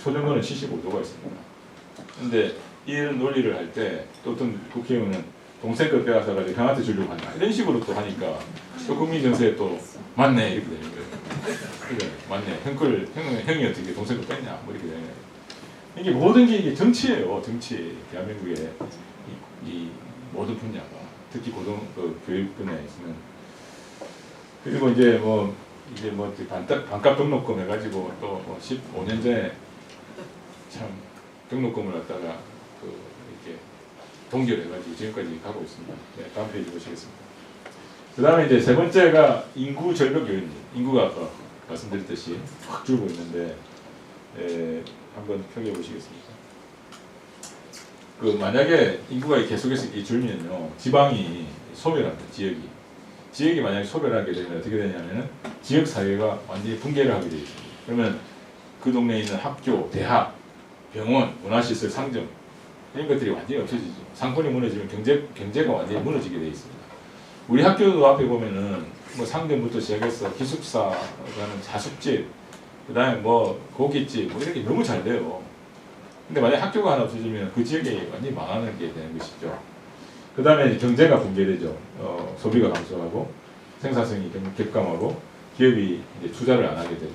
초중고는 75조가 있습니다. 근데 이런 논리를 할 때 또 어떤 국회의원은 동생 것 빼앗아 가지고 형한테 주려고 한다 이런 식으로 또 하니까 또 국민 정서에 또 맞네 이렇게 되는 거예요. 그래 맞네 형이 어떻게 동생 것 뺐냐 뭐 이렇게 되는 거예요. 이게 모든 게 이게 정치예요. 정치 대한민국의 이 모든 분야가 특히 교육 분야에서는 그리고 이제 반값 등록금 해가지고 또 15년 전에 참 등록금을 갖다가 이렇게 동결해가지고 지금까지 가고 있습니다. 네, 다음 페이지 보시겠습니다. 그 다음에 이제 세 번째가 인구 절벽 요인입니다. 인구가 아까 말씀드렸듯이 확 줄고 있는데 한번 펴겨 보시겠습니까? 만약에 인구가 계속해서 줄면요, 지방이 소멸합니다. 지역이 만약에 소멸하게 되면 어떻게 되냐면은 지역 사회가 완전히 붕괴를 하게 되어 있습니다. 그러면 그 동네에 있는 학교, 대학, 병원, 문화시설, 상점 이런 것들이 완전히 없어지죠. 상권이 무너지면 경제가 완전히 무너지게 되어 있습니다. 우리 학교도 앞에 보면은 뭐 상점부터 시작해서 기숙사, 그다음에 자숙집, 그다음에 뭐 고깃집 뭐 이렇게 너무 잘 돼요. 근데 만약 학교가 하나 없어지면 그 지역이 완전히 망하는 게 되는 것이죠. 그 다음에 경제가 붕괴되죠. 소비가 감소하고 생산성이 격감하고 기업이 이제 투자를 안 하게 되고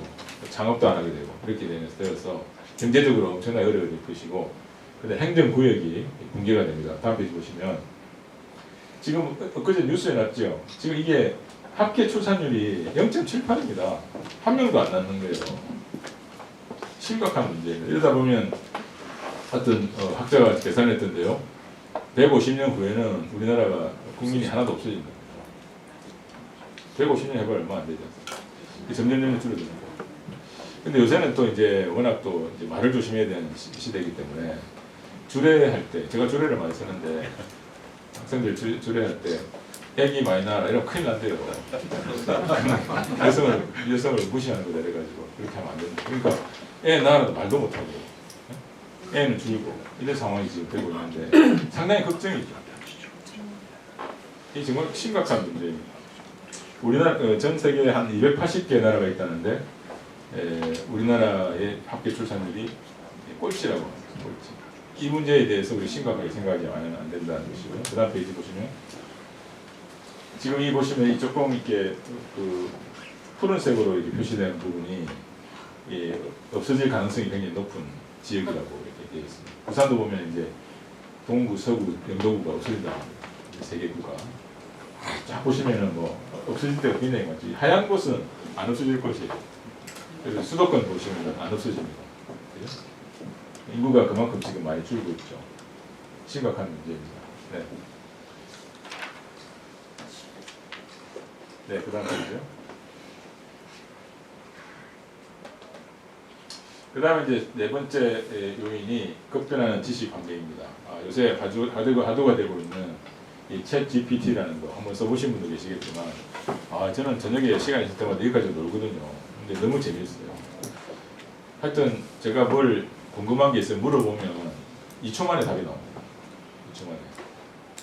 창업도 안 하게 되고 이렇게 되어서 경제적으로 엄청나게 어려워질 것이고, 근데 행정구역이 붕괴가 됩니다. 다음 페이지 보시면 지금 엊그제 뉴스에 났죠. 지금 이게 합계 출산율이 0.78입니다. 한 명도 안 낳는 거예요. 심각한 문제입니다. 이러다 보면 어떤 학자가 계산했던데요. 150년 후에는 우리나라가 국민이 하나도 없어진다. 150년 해봐야 얼마 안 되지 않습니까? 점점 줄어드는 거예요. 근데 요새는 또 이제 워낙 또 이제 말을 조심해야 되는 시대이기 때문에 주례할 때, 제가 주례를 많이 쓰는데 학생들 주례할 때 애기 많이 낳아라 이러면 큰일 난대요. 여성을 무시하는 거다 이래가지고 그렇게 하면 안 된다. 그러니까 애 낳아라도 말도 못하고 애는 줄고 이런 상황이 지금 되고 있는데 상당히 걱정이죠. 이 정말 심각한 문제입니다. 우리나라 전 세계에 한 280개 나라가 있다는데 우리나라의 합계 출산율이 꼴찌라고 합니다. 꼴찌. 이 문제에 대해서 우리 심각하게 생각하지 않으면 안 된다는 것이고요. 그 다음 페이지 보시면 지금 이 보시면 이 조금 이렇게 푸른색으로 이렇게 표시되는 부분이 없어질 가능성이 굉장히 높은 지역이라고 이렇게 되어 있습니다. 부산도 보면 이제 동구, 서구, 영도구가 없어진다. 세 개 구가. 쫙 보시면은 뭐 없어질 때가 굉장히 많지. 하얀 곳은 안 없어질 것이에요. 그래서 수도권 보시면 안 없어집니다. 그죠? 인구가 그만큼 지금 많이 줄고 있죠. 심각한 문제입니다. 네. 네, 그 다음 보죠. 그 다음에 이제 네 번째 요인이 급변하는 지식 환경입니다. 요새 화두가 되고 있는 이 챗 GPT라는 거 한번 써보신 분도 계시겠지만, 저는 저녁에 시간이 있을 때마다 여기까지 놀거든요. 근데 너무 재밌어요. 하여튼 제가 뭘 궁금한 게 있으면 물어보면 2초 만에 답이 나옵니다. 2초 만에.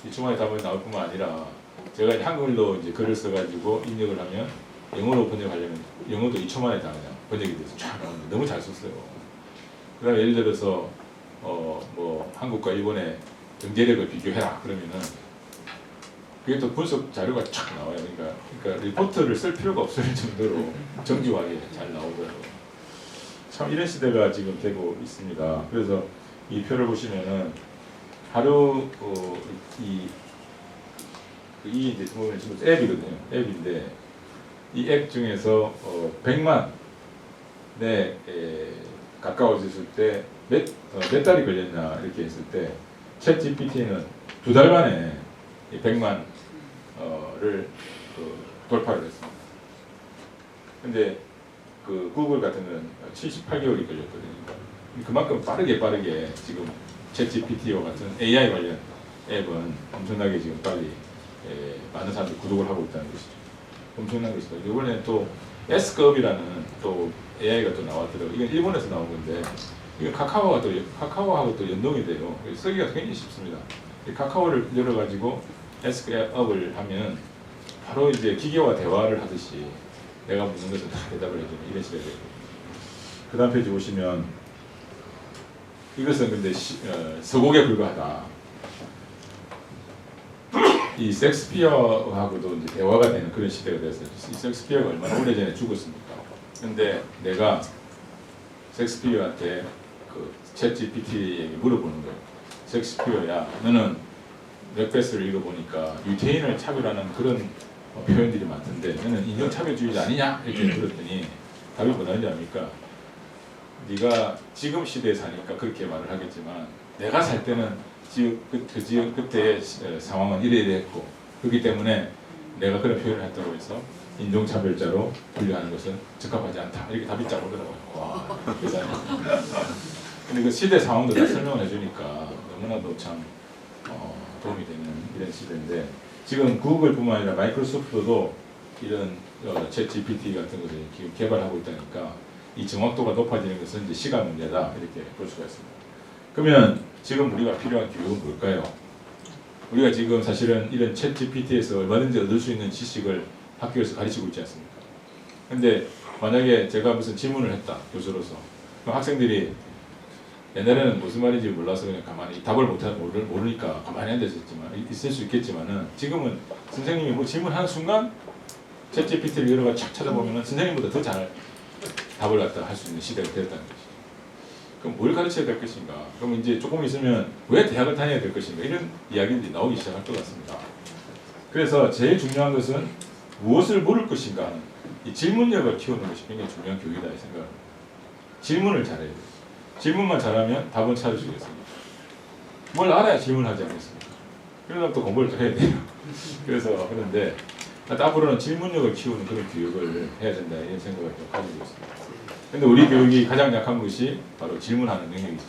2초 만에 답이 나올 뿐만 아니라 제가 한글로 이제 글을 써가지고 입력을 하면 영어로 번역하려면 영어도 2초 만에 다 그냥 번역이 돼서 쫙 나오는데 너무 잘 썼어요. 그다음에 예를 들어서 뭐 한국과 일본의 경제력을 비교해라 그러면은 그게 또 분석 자료가 쫙 나와요. 그러니까 리포트를 쓸 필요가 없을 정도로 정교하게 잘 나오더라고요. 참 이런 시대가 지금 되고 있습니다. 그래서 이 표를 보시면은 하루 이 이제 보면 지금 앱이거든요. 앱인데 이 앱 중에서 100만 에 가까워졌을 때 몇 달이 걸렸냐 이렇게 했을 때 챗 GPT는 2달 만에 이 100만을 돌파를 했습니다. 근데 그 구글 같은 건 78개월이 걸렸거든요. 그만큼 빠르게 지금 챗 GPT와 같은 AI 관련 앱은 엄청나게 지금 빨리 많은 사람들이 구독을 하고 있다는 것이죠. 엄청난 것이다. 이번에 또 S급이라는 또 AI가 또 나왔더라고요. 이건 일본에서 나온 건데 이건 카카오하고 또 연동이 돼요. 쓰기가 굉장히 쉽습니다. 이 카카오를 열어가지고 S급을 하면 바로 이제 기계와 대화를 하듯이 내가 묻는 것을 다 대답을 해주는 이런 시대가 되고. 그 다음 페이지 보시면 이것은 근데 서곡에 불과하다. 이 섹스피어하고도 이제 대화가 되는 그런 시대가 됐어요. 이 섹스피어가 얼마나 오래전에 죽었습니까? 근데 내가 섹스피어한테 그 챗 GPT에게 물어보는 거예요. 섹스피어야, 너는 맥베스를 읽어보니까 유태인을 차별하는 그런 표현들이 많던데 너는 인종차별주의자 아니냐? 이렇게 물었더니 답이 뭐라는지 압니까? 네가 지금 시대에 사니까 그렇게 말을 하겠지만 내가 살 때는 그때의 상황은 이래했고 그렇기 때문에 내가 그런 표현을 했다고 해서 인종차별자로 분류하는 것은 적합하지 않다. 이렇게 답이 쫙 오더라고요. 와, 대단해. 근데 그 시대 상황도 다 설명을 해주니까 너무나도 참 도움이 되는 이런 시대인데 지금 구글뿐만 아니라 마이크로소프트도 이런 챗 GPT 같은 것을 지금 개발하고 있다니까 이 정확도가 높아지는 것은 이제 시간 문제다 이렇게 볼 수가 있습니다. 그러면 지금 우리가 필요한 교육은 뭘까요? 우리가 지금 사실은 이런 챗 GPT에서 얼마든지 얻을 수 있는 지식을 학교에서 가르치고 있지 않습니까? 근데 만약에 제가 무슨 질문을 했다 교수로서 그럼 학생들이 옛날에는 무슨 말인지 몰라서 그냥 가만히 답을 모르니까 가만히 앉아있었지만 있을 수 있겠지만은 지금은 선생님이 뭐 질문하는 순간 챗 GPT를 여러 가지 착 찾아보면은 선생님보다 더 잘 답을 갖다 할 수 있는 시대가 되었다는 것이죠. 그럼 뭘 가르쳐야 될 것인가? 그럼 이제 조금 있으면 왜 대학을 다녀야 될 것인가? 이런 이야기들이 나오기 시작할 것 같습니다. 그래서 제일 중요한 것은 무엇을 물을 것인가 하는 이 질문력을 키우는 것이 굉장히 중요한 교육이다 이 생각합니다. 질문을 잘해야 돼요. 질문만 잘하면 답은 찾을 수 있습니다. 뭘 알아야 질문하지 않겠습니까? 그러다 또 공부를 또 해야 돼요. 그래서 그런데 앞으로는 질문력을 키우는 그런 교육을 해야 된다 이런 생각을 가지고 있습니다. 근데 우리 교육이 가장 약한 것이 바로 질문하는 능력이죠.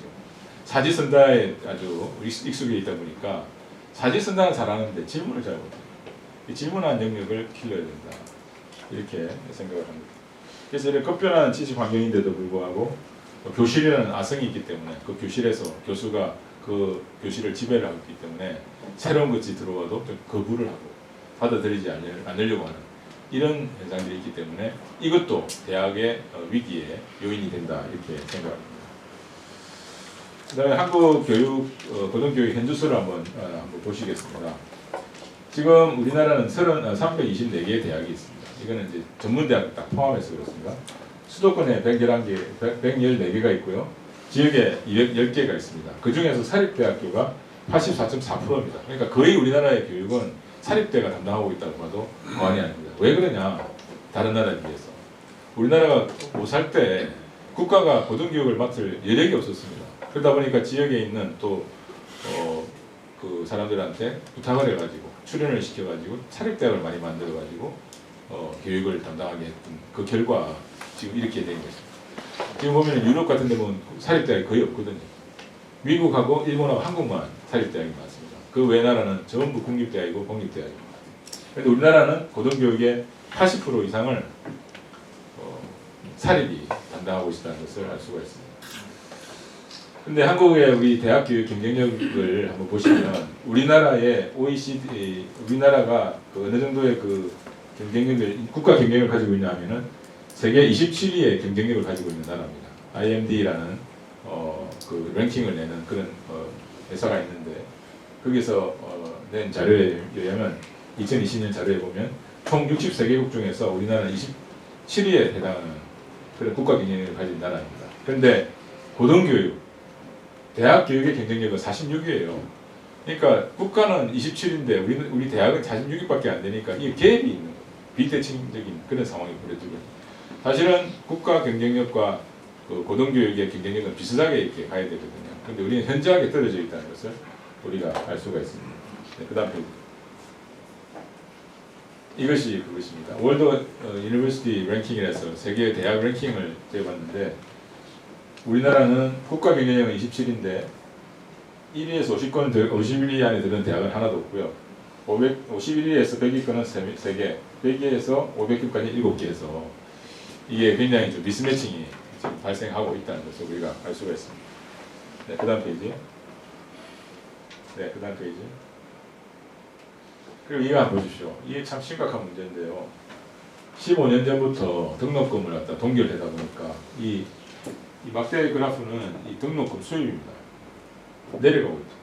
사지선다에 아주 익숙해 있다 보니까 사지선다는 잘하는데 질문을 잘 못해요. 이 질문하는 능력을 길러야 된다 이렇게 생각을 합니다. 그래서 이런 급변하는 지식 환경인데도 불구하고 교실이라는 아성이 있기 때문에 그 교실에서 교수가 그 교실을 지배를 하고 있기 때문에 새로운 것이 들어와도 거부를 하고 받아들이지 않으려고 하는 이런 현상들이 있기 때문에 이것도 대학의 위기의 요인이 된다 이렇게 생각합니다. 그 다음에 한국 교육, 고등교육 현주소를 한번 보시겠습니다. 지금 우리나라는 324개의 대학이 있습니다. 이거는 이제 전문대학 딱 포함해서 그렇습니다. 수도권에 114개가 있고요. 지역에 210개가 있습니다. 그 중에서 사립대학교가 84.4%입니다. 그러니까 거의 우리나라의 교육은 사립대가 담당하고 있다고 봐도 과언이 아닙니다. 왜 그러냐? 다른 나라에 비해서. 우리나라가 못 살 때 국가가 고등교육을 맡을 여력이 없었습니다. 그러다 보니까 지역에 있는 또 그 사람들한테 부탁을 해가지고 출연을 시켜가지고 사립대학을 많이 만들어가지고 교육을 담당하게 했던 그 결과 지금 이렇게 된 것입니다. 지금 보면 유럽 같은 데 보면 사립대학이 거의 없거든요. 미국하고 일본하고 한국만 사립대학이 많습니다. 그 외 나라는 전부 국립대학이고 공립대학입니다. 그런데 우리나라는 고등교육의 80% 이상을 사립이 담당하고 있다는 것을 알 수가 있습니다. 근데 한국의 우리 대학 교육 경쟁력을 한번 보시면 우리나라의 OECD 우리나라가 그 어느 정도의 그 경쟁력을 국가 경쟁력을 가지고 있냐면은 세계 27위의 경쟁력을 가지고 있는 나라입니다. IMD라는 그 랭킹을 내는 그런 회사가 있는데 거기서 낸 자료에 의하면 2020년 자료에 보면 총 64개국 중에서 우리나라는 27위에 해당하는 그런 국가 경쟁력을 가진 나라입니다. 그런데 고등교육 대학 교육의 경쟁력은 46위예요. 그러니까 국가는 27인데 우리 대학은 46위밖에 안 되니까 이 갭이 있는 거예요. 비대칭적인 그런 상황이 벌어지고 사실은 국가 경쟁력과 그 고등교육의 경쟁력은 비슷하게 이렇게 가야 되거든요. 그런데 우리는 현저하게 떨어져 있다는 것을 우리가 알 수가 있습니다. 네, 그 다음 페이지. 이것이 그것입니다. 월드 유니버시티 랭킹이라서 세계 대학 랭킹을 재봤는데 우리나라는 국가 경쟁력은 27인데 1위에서 51위 안에 드는 대학은 하나도 없고요. 51위에서 100위권은 3개, 100위에서 500위까지 7개에서 이게 굉장히 좀 미스매칭이 지금 발생하고 있다는 것을 우리가 알 수가 있습니다. 네, 그 다음 페이지. 네, 그 다음 페이지. 그리고 이거 한번 보십시오. 이게 참 심각한 문제인데요. 15년 전부터 등록금을 갖다 동결하다 보니까 이 막대 그래프는 이 등록금 수입입니다. 내려가고 있죠.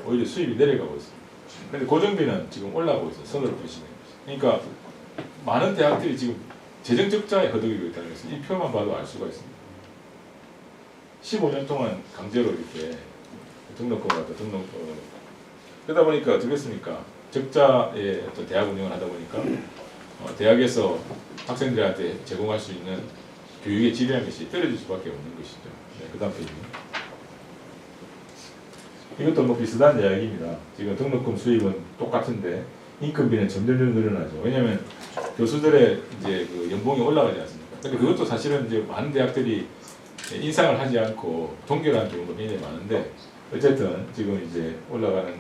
오히려 수입이 내려가고 있습니다. 그런데 고정비는 지금 올라가고 있어요. 선으로 보시면. 그러니까 많은 대학들이 지금 재정 적자에 허덕이고 있다는 것을 이 표만 봐도 알 수가 있습니다. 15년 동안 강제로 이렇게 등록금을 갖다 그러다 보니까 어떻겠습니까? 적자의 어떤 대학 운영을 하다 보니까 대학에서 학생들한테 제공할 수 있는 교육의 질이라는 것이 떨어질 수밖에 없는 것이죠. 네, 그 다음 페이지. 이것도 뭐 비슷한 이야기입니다. 지금 등록금 수입은 똑같은데 인건비는 점점 늘어나죠. 왜냐하면 교수들의 이제 그 연봉이 올라가지 않습니까? 근데 그것도 사실은 이제 많은 대학들이 인상을 하지 않고 동결하는 경우도 굉장히 많은데 어쨌든 지금 이제 올라가는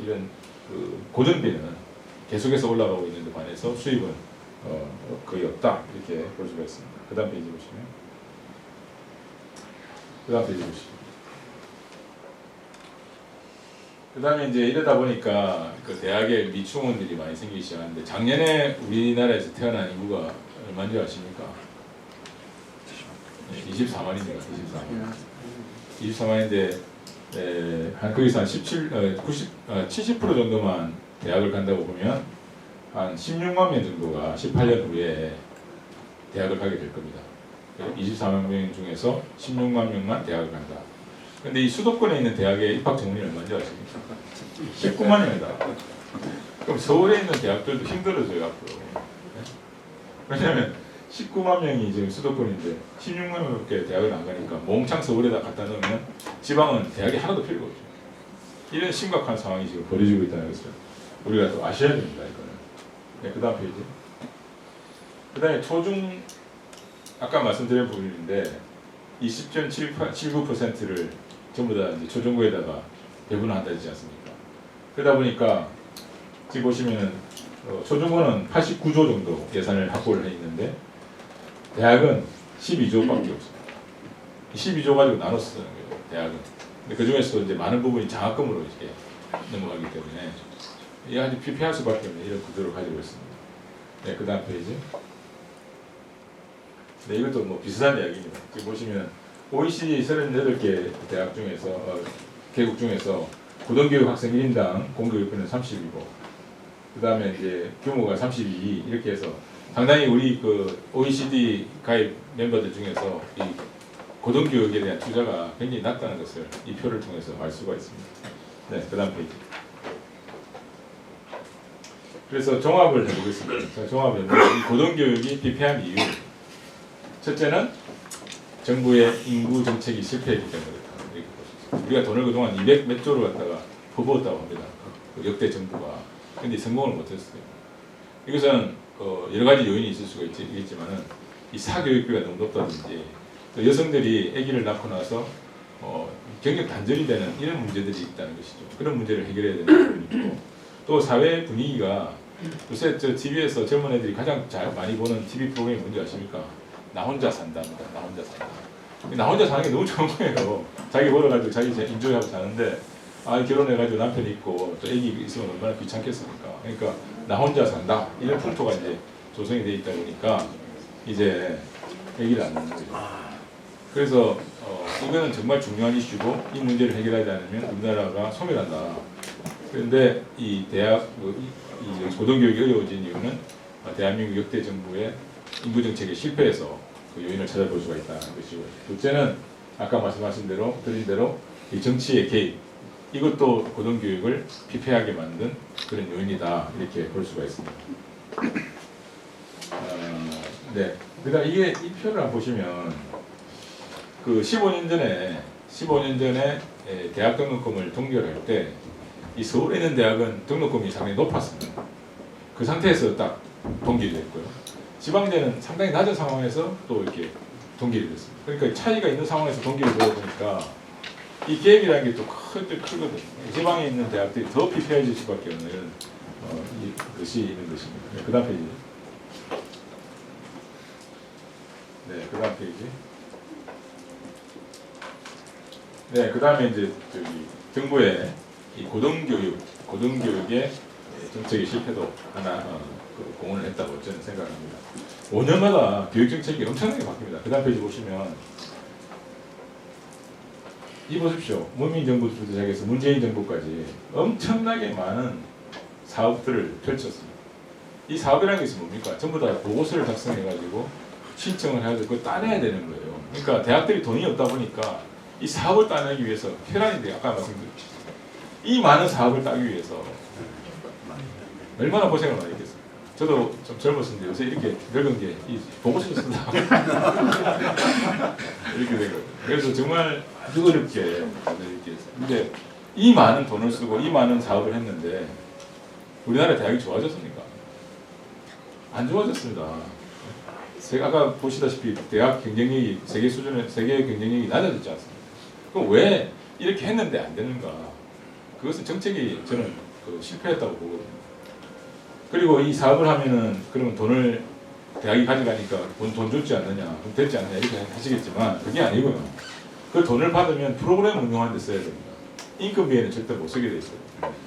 이런 고정비는 계속해서 올라가고 있는 데 반해서 수입은 거의 없다 이렇게 볼 수가 있습니다. 그 다음 페이지 보시면 그 다음에 이제 이러다 보니까 그 대학에 미충원들이 많이 생기기 시작하는데 작년에 우리나라에서 태어난 인구가 얼마인 줄 아십니까? 24만입니다. 24만인데 거기서 한 70% 정도만 대학을 간다고 보면 한 16만 명 정도가 18년 후에 대학을 가게 될 겁니다. 24만 명 중에서 16만 명만 대학을 간다. 근데 이 수도권에 있는 대학의 입학 정원이 얼마인지 아십니까? 19만입니다. 그럼 서울에 있는 대학들도 힘들어져요 앞으로. 왜냐하면 19만 명이 지금 수도권인데 16만 명밖에 대학을 안 가니까 몽창 서울에다 갖다 넣으면 지방은 대학이 하나도 필요가 없죠. 이런 심각한 상황이 지금 벌어지고 있다는 것을 우리가 또 아셔야 됩니다. 이거는. 네, 그 다음 페이지. 그 다음에 초중 아까 말씀드린 부분인데 20.79%를 전부 다 이제 초중고에다가 배분한다 했지 않습니까? 그러다 보니까 지금 보시면은 초중고는 89조 정도 예산을 확보를 해 있는데 대학은 12조밖에 없어요. 12조 가지고 나눠 쓰는 거예요. 대학은. 근데 그 중에서도 이제 많은 부분이 장학금으로 이렇게 넘어가기 때문에 이 아주 피폐할 수밖에 없는 이런 구조를 가지고 있습니다. 네, 그 다음 페이지. 네, 이것도 뭐 비슷한 이야기입니다. 지금 보시면 OECD 38개 대학 중에서 개국 중에서 고등교육 학생 1인당 공교육비는 30이고 그 다음에 이제 규모가 32 이렇게 해서 상당히 우리 그 OECD 가입 멤버들 중에서 이 고등교육에 대한 투자가 굉장히 낮다는 것을 이 표를 통해서 알 수가 있습니다. 네, 그 다음 페이지. 그래서 종합을 해보겠습니다. 종합을 해보면 이 고등교육이 피폐한 이유. 첫째는 정부의 인구 정책이 실패했기 때문에 이렇게 보시죠. 우리가 돈을 그동안 200 몇 조를 갖다가 퍼부었다고 합니다. 그 역대 정부가. 근데 성공을 못했어요. 이것은 여러 가지 요인이 있을 수가 있겠지만은 이 사교육비가 너무 높다든지 또 여성들이 아기를 낳고 나서 경력 단절이 되는 이런 문제들이 있다는 것이죠. 그런 문제를 해결해야 되는 부분이 있고 또 사회 분위기가 요새 저 TV에서 젊은 애들이 가장 잘 많이 보는 TV 프로그램이 뭔지 아십니까? 나 혼자 산다입니다. 나 혼자 산다. 나 혼자 사는 게 너무 좋은 거예요. 자기 벌어가지고 자기 인조하고 사는데 결혼해가지고 남편이 있고 또 애기 있으면 얼마나 귀찮겠습니까. 그러니까 나 혼자 산다 이런 풍토가 이제 조성이 돼 있다 보니까 이제 얘기를 안 하는 거죠. 그래서 이거는 정말 중요한 이슈고 이 문제를 해결하지 않으면 우리나라가 소멸한다. 그런데 이 대학 이 고등교육이 어려워진 이유는 대한민국 역대 정부의 인구 정책의 실패에서 그 요인을 찾아볼 수가 있다는 것이고, 둘째는 아까 말씀하신 대로 드린 대로 이 정치의 개입, 이것도 고등교육을 피폐하게 만든 그런 요인이다 이렇게 볼 수가 있습니다. 네. 그다음 이 표를 한번 보시면 그 15년 전에 대학 등록금을 동결할 때 이 서울에 있는 대학은 등록금이 상당히 높았습니다. 그 상태에서 딱 동결이 됐고요. 지방대는 상당히 낮은 상황에서 또 이렇게 동결이 됐습니다. 그러니까 차이가 있는 상황에서 동결이 되다 보니까 이 갭이라는 게 또 크거든요. 지방에 있는 대학들이 더 피폐해질 수밖에 없는 것이 있는 것입니다. 네, 그 다음 페이지. 네, 그 다음 페이지. 네, 그 다음에 이제 정부의 이 고등교육의 정책의 실패도 하나 공헌을 했다고 저는 생각합니다. 5년마다 교육 정책이 엄청나게 바뀝니다. 그 다음 페이지 보시면 이 보십시오. 문민 정부부터 시작해서 문재인 정부까지 엄청나게 많은 사업들을 펼쳤습니다. 이 사업이라는 게 뭡니까? 전부 다 보고서를 작성해가지고 신청을 해가지고 그걸 따내야 되는 거예요. 그러니까 대학들이 돈이 없다 보니까 이 사업을 따내기 위해서 혈안인데 아까 말씀드렸죠. 이 많은 사업을 따기 위해서 얼마나 고생을 많이 했겠어요. 저도 좀 젊었는데 요새 이렇게 늙은 게 이 보고서를 쓴다 이렇게 된 거예요. 그래서 정말 아주 어렵게 이렇게 했어요. 근데 이 많은 돈을 쓰고 이 많은 사업을 했는데 우리나라 대학이 좋아졌습니까? 안 좋아졌습니다. 제가 아까 보시다시피 대학 경쟁력이 세계 경쟁력이 낮아졌지 않습니까? 그럼 왜 이렇게 했는데 안 되는가? 그것은 정책이 저는 실패했다고 보거든요. 그리고 이 사업을 하면은 그러면 돈을 대학이 가져가니까 돈 줬지 않느냐, 돈 됐지 않느냐 이렇게 하시겠지만 그게 아니고요. 그 돈을 받으면 프로그램 운영하는 데 써야 됩니다. 인건비에는 절대 못 쓰게 돼 있어요.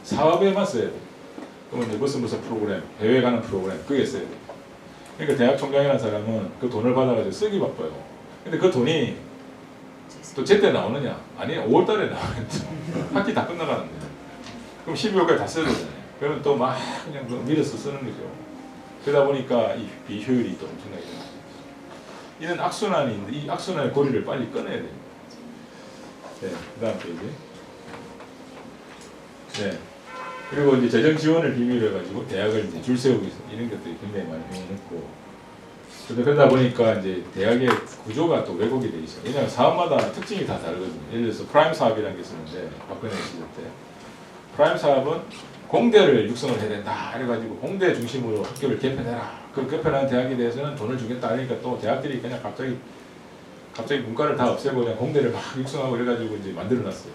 사업에만 써야 돼요. 그러면 이제 무슨 프로그램, 해외 가는 프로그램 그게 써야 돼요. 그러니까 대학 총장이라는 사람은 그 돈을 받아가지고 쓰기 바빠요. 근데 그 돈이 또 제때 나오느냐? 아니 5월달에 나오는데 학기 다 끝나가는데 그럼 12월까지 다 써야 되잖아요. 그러면 또 막 그냥 밀어서 쓰는 거죠. 그러다 보니까 이 비효율이 또 엄청나게 일어나죠. 이런 악순환인데 이 악순환의 고리를 빨리 끊어야 됩니다. 네, 그 다음 페이지. 네. 그리고 이제 재정 지원을 비밀로 해가지고 대학을 이제 줄 세우기 위해서 이런 것들이 굉장히 많이 병행했고, 그러다 보니까 이제 대학의 구조가 또 왜곡이 돼 있어요. 왜냐하면 사업마다 특징이 다 다르거든요. 예를 들어서 프라임 사업이라는 게 있었는데 박근혜 시절 때 프라임 사업은 공대를 육성을 해야 된다. 그래가지고 공대 중심으로 학교를 개편해라. 그 개편한 대학에 대해서는 돈을 주겠다. 그러니까 또 대학들이 그냥 갑자기 문과를 다 없애고 그냥 공대를 막 육성하고 그래가지고 이제 만들어놨어요.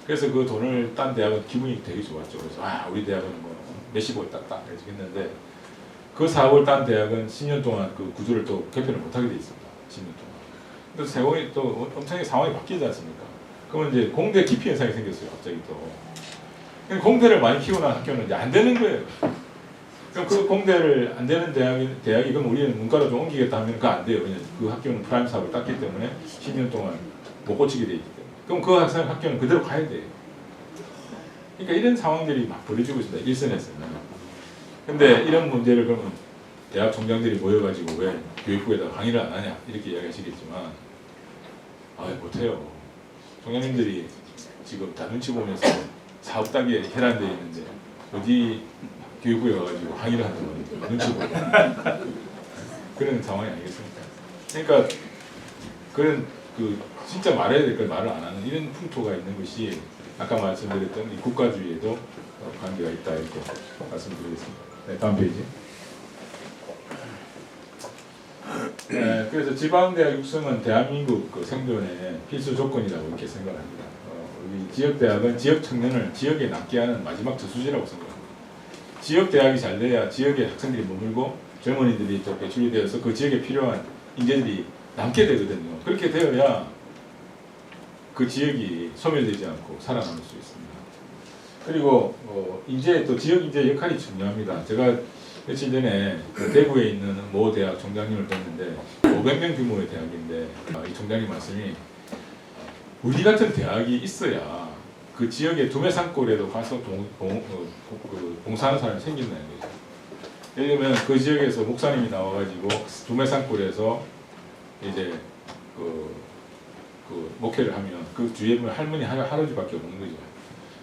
그래서 그 돈을 딴 대학은 기분이 되게 좋았죠. 그래서 우리 대학은 뭐 몇십억 땄다 이렇게 했는데 그 사업을 딴 대학은 10년 동안 그 구조를 또 개편을 못하게 돼 있습니다. 10년 동안. 근데 세월이 또 엄청나게 상황이 바뀌지 않습니까? 그러면 이제 공대 기피 현상이 생겼어요. 갑자기 또. 공대를 많이 키우는 학교는 이제 안 되는 거예요. 그럼 그 공대를 안 되는 대학이 그럼 우리는 문과로 좀 옮기겠다 하면 그거 안 돼요. 왜냐면 그 학교는 프라임 사업을 땄기 때문에 10년 동안 못 고치게 돼 있기 때문에. 그럼 그 학교는 그대로 가야 돼요. 그러니까 이런 상황들이 막 벌어지고 있습니다. 일선에서는. 근데 이런 문제를 그러면 대학 총장들이 모여가지고 왜 교육부에다 강의를 안 하냐 이렇게 이야기하시겠지만 못해요. 총장님들이 지금 다 눈치 보면서 사업 따기에 혈안되어 있는데 어디 교육부에 가가지고 강의를 한다고 눈치 보고 그런 상황이 아니겠습니까? 그러니까 그런 진짜 말해야 될 걸 말을 안 하는 이런 풍토가 있는 것이 아까 말씀드렸던 이 국가주의에도 관계가 있다 이렇게 말씀드리겠습니다. 네, 다음 페이지. 네, 그래서 지방대학 육성은 대한민국 생존의 필수 조건이라고 이렇게 생각합니다. 우리 지역대학은 지역 청년을 지역에 남게 하는 마지막 저수지라고 생각합니다. 지역대학이 잘 돼야 지역에 학생들이 머물고 젊은이들이 또 배출이 되어서 그 지역에 필요한 인재들이 남게 되거든요. 그렇게 되어야 그 지역이 소멸되지 않고 살아남을 수 있습니다. 그리고 인재 또 지역 인재 역할이 중요합니다. 제가 며칠 전에 그 대구에 있는 모 대학 총장님을 뵀는데 500명 규모의 대학인데 이 총장님 말씀이 우리 같은 대학이 있어야 그 지역의 도매산골에도 가서 봉사하는 사람이 생긴다는 거죠. 예를 들면 그 지역에서 목사님이 나와가지고 도매산골에서 이제 그 목회를 하면 그 주위에 보면 할머니 할아버지밖에 없는 거죠.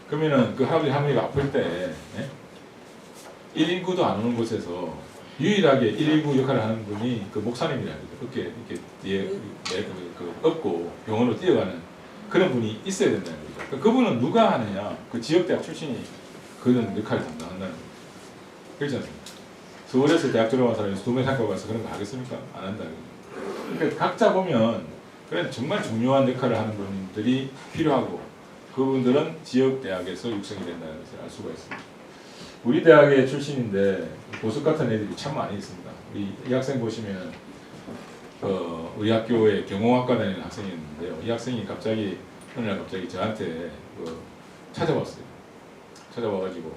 그러면은 그 할아버지 할머니가 아플 때 119도 안 오는 곳에서 유일하게 119 역할을 하는 분이 그 목사님이라는 거죠. 이렇게 뒤에 업고 병원으로 뛰어가는 그런 분이 있어야 된다는 거죠. 그분은 누가 하느냐? 그 지역대학 출신이 그런 역할을 담당한다는 거죠. 그렇지 않습니까? 서울에서 대학 졸업한 사람이 도매상과 가서 그런 거 하겠습니까? 안 한다는 거죠. 그러니까 각자 보면 그런 정말 중요한 역할을 하는 분들이 필요하고 그분들은 지역대학에서 육성이 된다는 것을 알 수가 있습니다. 우리 대학의 출신인데 보석 같은 애들이 참 많이 있습니다. 이 학생 보시면 우리 학교에 경영학과 다니는 학생이 있는데요. 이 학생이 어느 날 갑자기 저한테 찾아왔어요. 찾아와가지고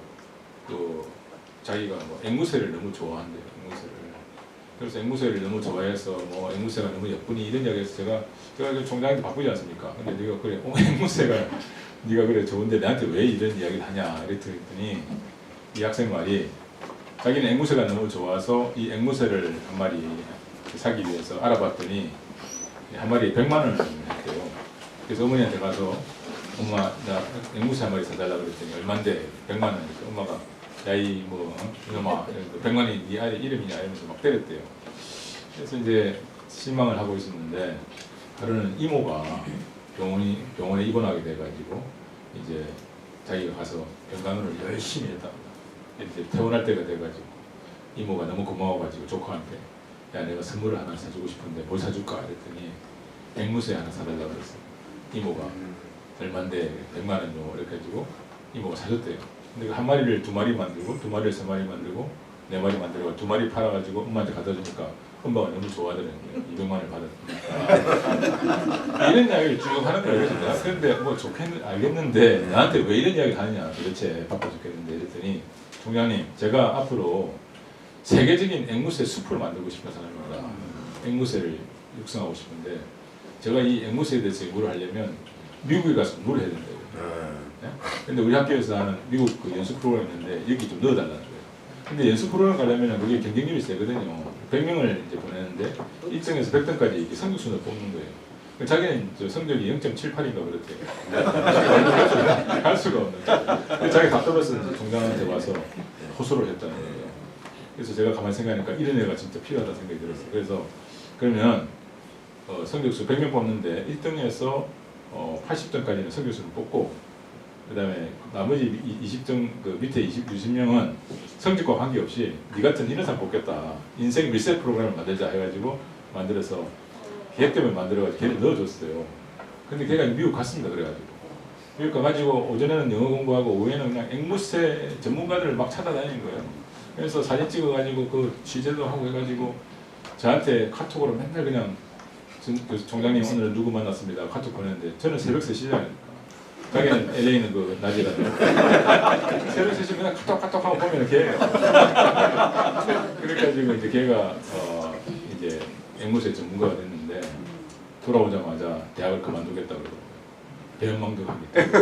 자기가 앵무새를 너무 좋아한대요. 앵무새를. 그래서 앵무새를 너무 좋아해서 앵무새가 너무 예쁘니 이런 이야기해서 제가 총장한테 바쁘지 않습니까? 근데 네가 그래 앵무새가 네가 그래 좋은데 나한테 왜 이런 이야기를 하냐 이랬더니 이 학생 말이 자기는 앵무새가 너무 좋아서 이 앵무새를 한 마리 사기 위해서 알아봤더니 한 마리에 100만 원을 했대요. 그래서 어머니한테 가서 엄마 나 앵무새 한 마리 사달라고 그랬더니 얼만데 100만 원이니까 엄마가 야이 이놈아 100만 원이 네 아이 이름이냐 이러면서 막 때렸대요. 그래서 이제 실망을 하고 있었는데 하루는 이모가 병원에 입원하게 돼가지고 이제 자기가 가서 병간호를 열심히 했답니다. 이제 퇴원할 때가 돼가지고 이모가 너무 고마워가지고 조카한테 야 내가 선물을 하나 사주고 싶은데 뭘 사줄까 그랬더니 앵무새 하나 사달라고 그랬어요. 이모가 얼만데 100만 원요 이렇게 해가지고 이모가 사줬대요. 근데 한 마리를 2마리 만들고 2마리를 3마리 만들고 4마리 만들고 2마리 팔아가지고 엄마한테 갖다 주니까 엄마가 너무 좋아하더라고요. 200만 원을 받았으니까 이런 이야기를 쭉 하는 거예요. 그런데 알겠는데 나한테 왜 이런 이야기를 하느냐 도대체 바빠 죽겠는데 이랬더니 총장님 제가 앞으로 세계적인 앵무새 숲을 만들고 싶은 사람입니다. 앵무새를 육성하고 싶은데 제가 이 앵무새에 대해서 연구를 하려면 미국에 가서 공부를 해야 된다고요. 네? 근데 우리 학교에서 하는 미국 연수 프로그램이 있는데 여기 좀 넣어달라는 거예요. 근데 연수 프로그램 가려면 그게 경쟁률이 세거든요. 100명을 이제 보내는데 1등에서 100등까지 성적순을 뽑는 거예요. 자기는 성적이 0.78인가 그렇대요. 갈 수가 없는 거예요. 자기 답답해서 총장한테 와서 호소를 했다는 거예요. 그래서 제가 가만히 생각하니까 이런 애가 진짜 필요하다는 생각이 들었어요. 그래서 그러면 성적수 100명 뽑는데 1등에서 80등까지는 성적수를 뽑고 그 다음에 나머지 20등 그 밑에 20명은 성적과 관계없이 네 같은 이런 사람 뽑겠다. 인생 리셋 프로그램을 만들자 해가지고 만들어서 걔 때문에 만들어가지고 걔를 넣어줬어요. 근데 걔가 미국 갔습니다. 그래가지고 미국 가가지고 오전에는 영어 공부하고 오후에는 그냥 앵무새 전문가들을 막 찾아다니는 거예요. 그래서 사진 찍어가지고 그 취재도 하고 해가지고 저한테 카톡으로 맨날 그냥 총장님 오늘 누구 만났습니다. 카톡 보냈는데 저는 새벽 3시잖아요. 자기는 LA는 그 낮이라도 새벽 3시 그냥 카톡 하고 보면 걔 그래가지고 이제 걔가 이제 앵무새 전문가가 됐는데 돌아오자마자 대학을 그만두겠다 그러고 대연망도 하겠다.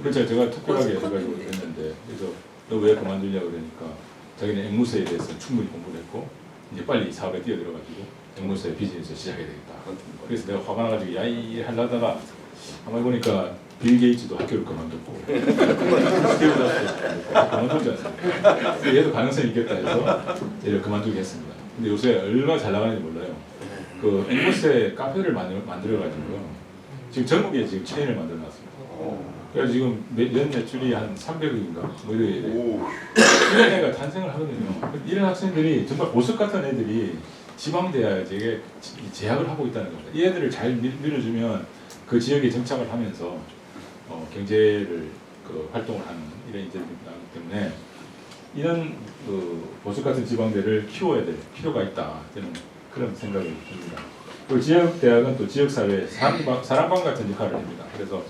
그래서 제가 특별하게 해가지고 했는데 그래서 너 왜 그만두냐고 그러니까 자기는 앵무새에 대해서 충분히 공부를 했고 이제 빨리 이 사업에 뛰어들어가지고 앵무새 비즈니스 시작해야 되겠다. 그래서 내가 화가 나가지고 야이 하려다가 가만히 보니까 빌 게이츠도 학교를 그만뒀고 스티브 잡스도 그만두지 않습니까? 얘도 가능성이 있겠다 해서 얘를 그만두게 했습니다. 근데 요새 얼마나 잘 나가는지 몰라요. 그 앵무새 카페를 만들어가지고요. 지금 전국에 지금 체인을 만들어놨습니다. 그래서 지금 연 매출이 한 300억인가 뭐 이래야 돼요. 이런 애가 탄생을 하거든요. 이런 학생들이 정말 보석 같은 애들이 지방대학에 재학을 하고 있다는 겁니다. 이 애들을 잘 밀어주면 그 지역에 정착을 하면서 경제를 활동을 하는 이런 인재들이 나오기 때문에 이런 보석 같은 지방대를 키워야 될 필요가 있다. 저는 그런 생각이 듭니다. 그 지역 대학은 또 지역 사회에 사랑방 같은 역할을 합니다. 그래서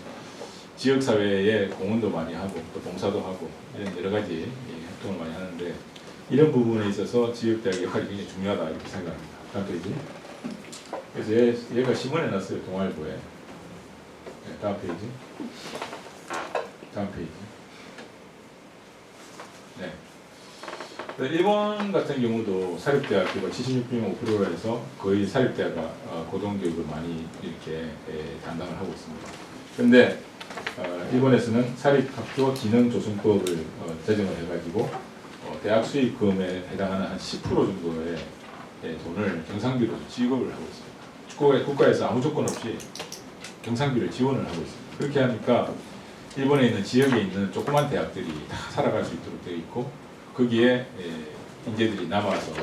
지역 사회에 공헌도 많이 하고 또 봉사도 하고 이런 여러 가지 활동을 많이 하는데 이런 부분에 있어서 지역 대학의 역할이 굉장히 중요하다 이렇게 생각합니다. 다음 페이지. 그래서 얘가 신문에 났어요. 동아일보에. 네, 다음 페이지. 다음 페이지. 네. 일본 같은 경우도 사립대학교가 76.5%라 해서 거의 사립대학가 고등교육을 많이 이렇게 담당을 하고 있습니다. 그런데 일본에서는 사립학교 기능조성법을 제정을 해가지고 대학 수익금에 해당하는 한 10% 정도의 돈을 경상비로 지급을 하고 있습니다. 국가에서 아무 조건 없이 경상비를 지원을 하고 있습니다. 그렇게 하니까 일본에 있는 지역에 있는 조그만 대학들이 다 살아갈 수 있도록 되어 있고 거기에 인재들이 남아서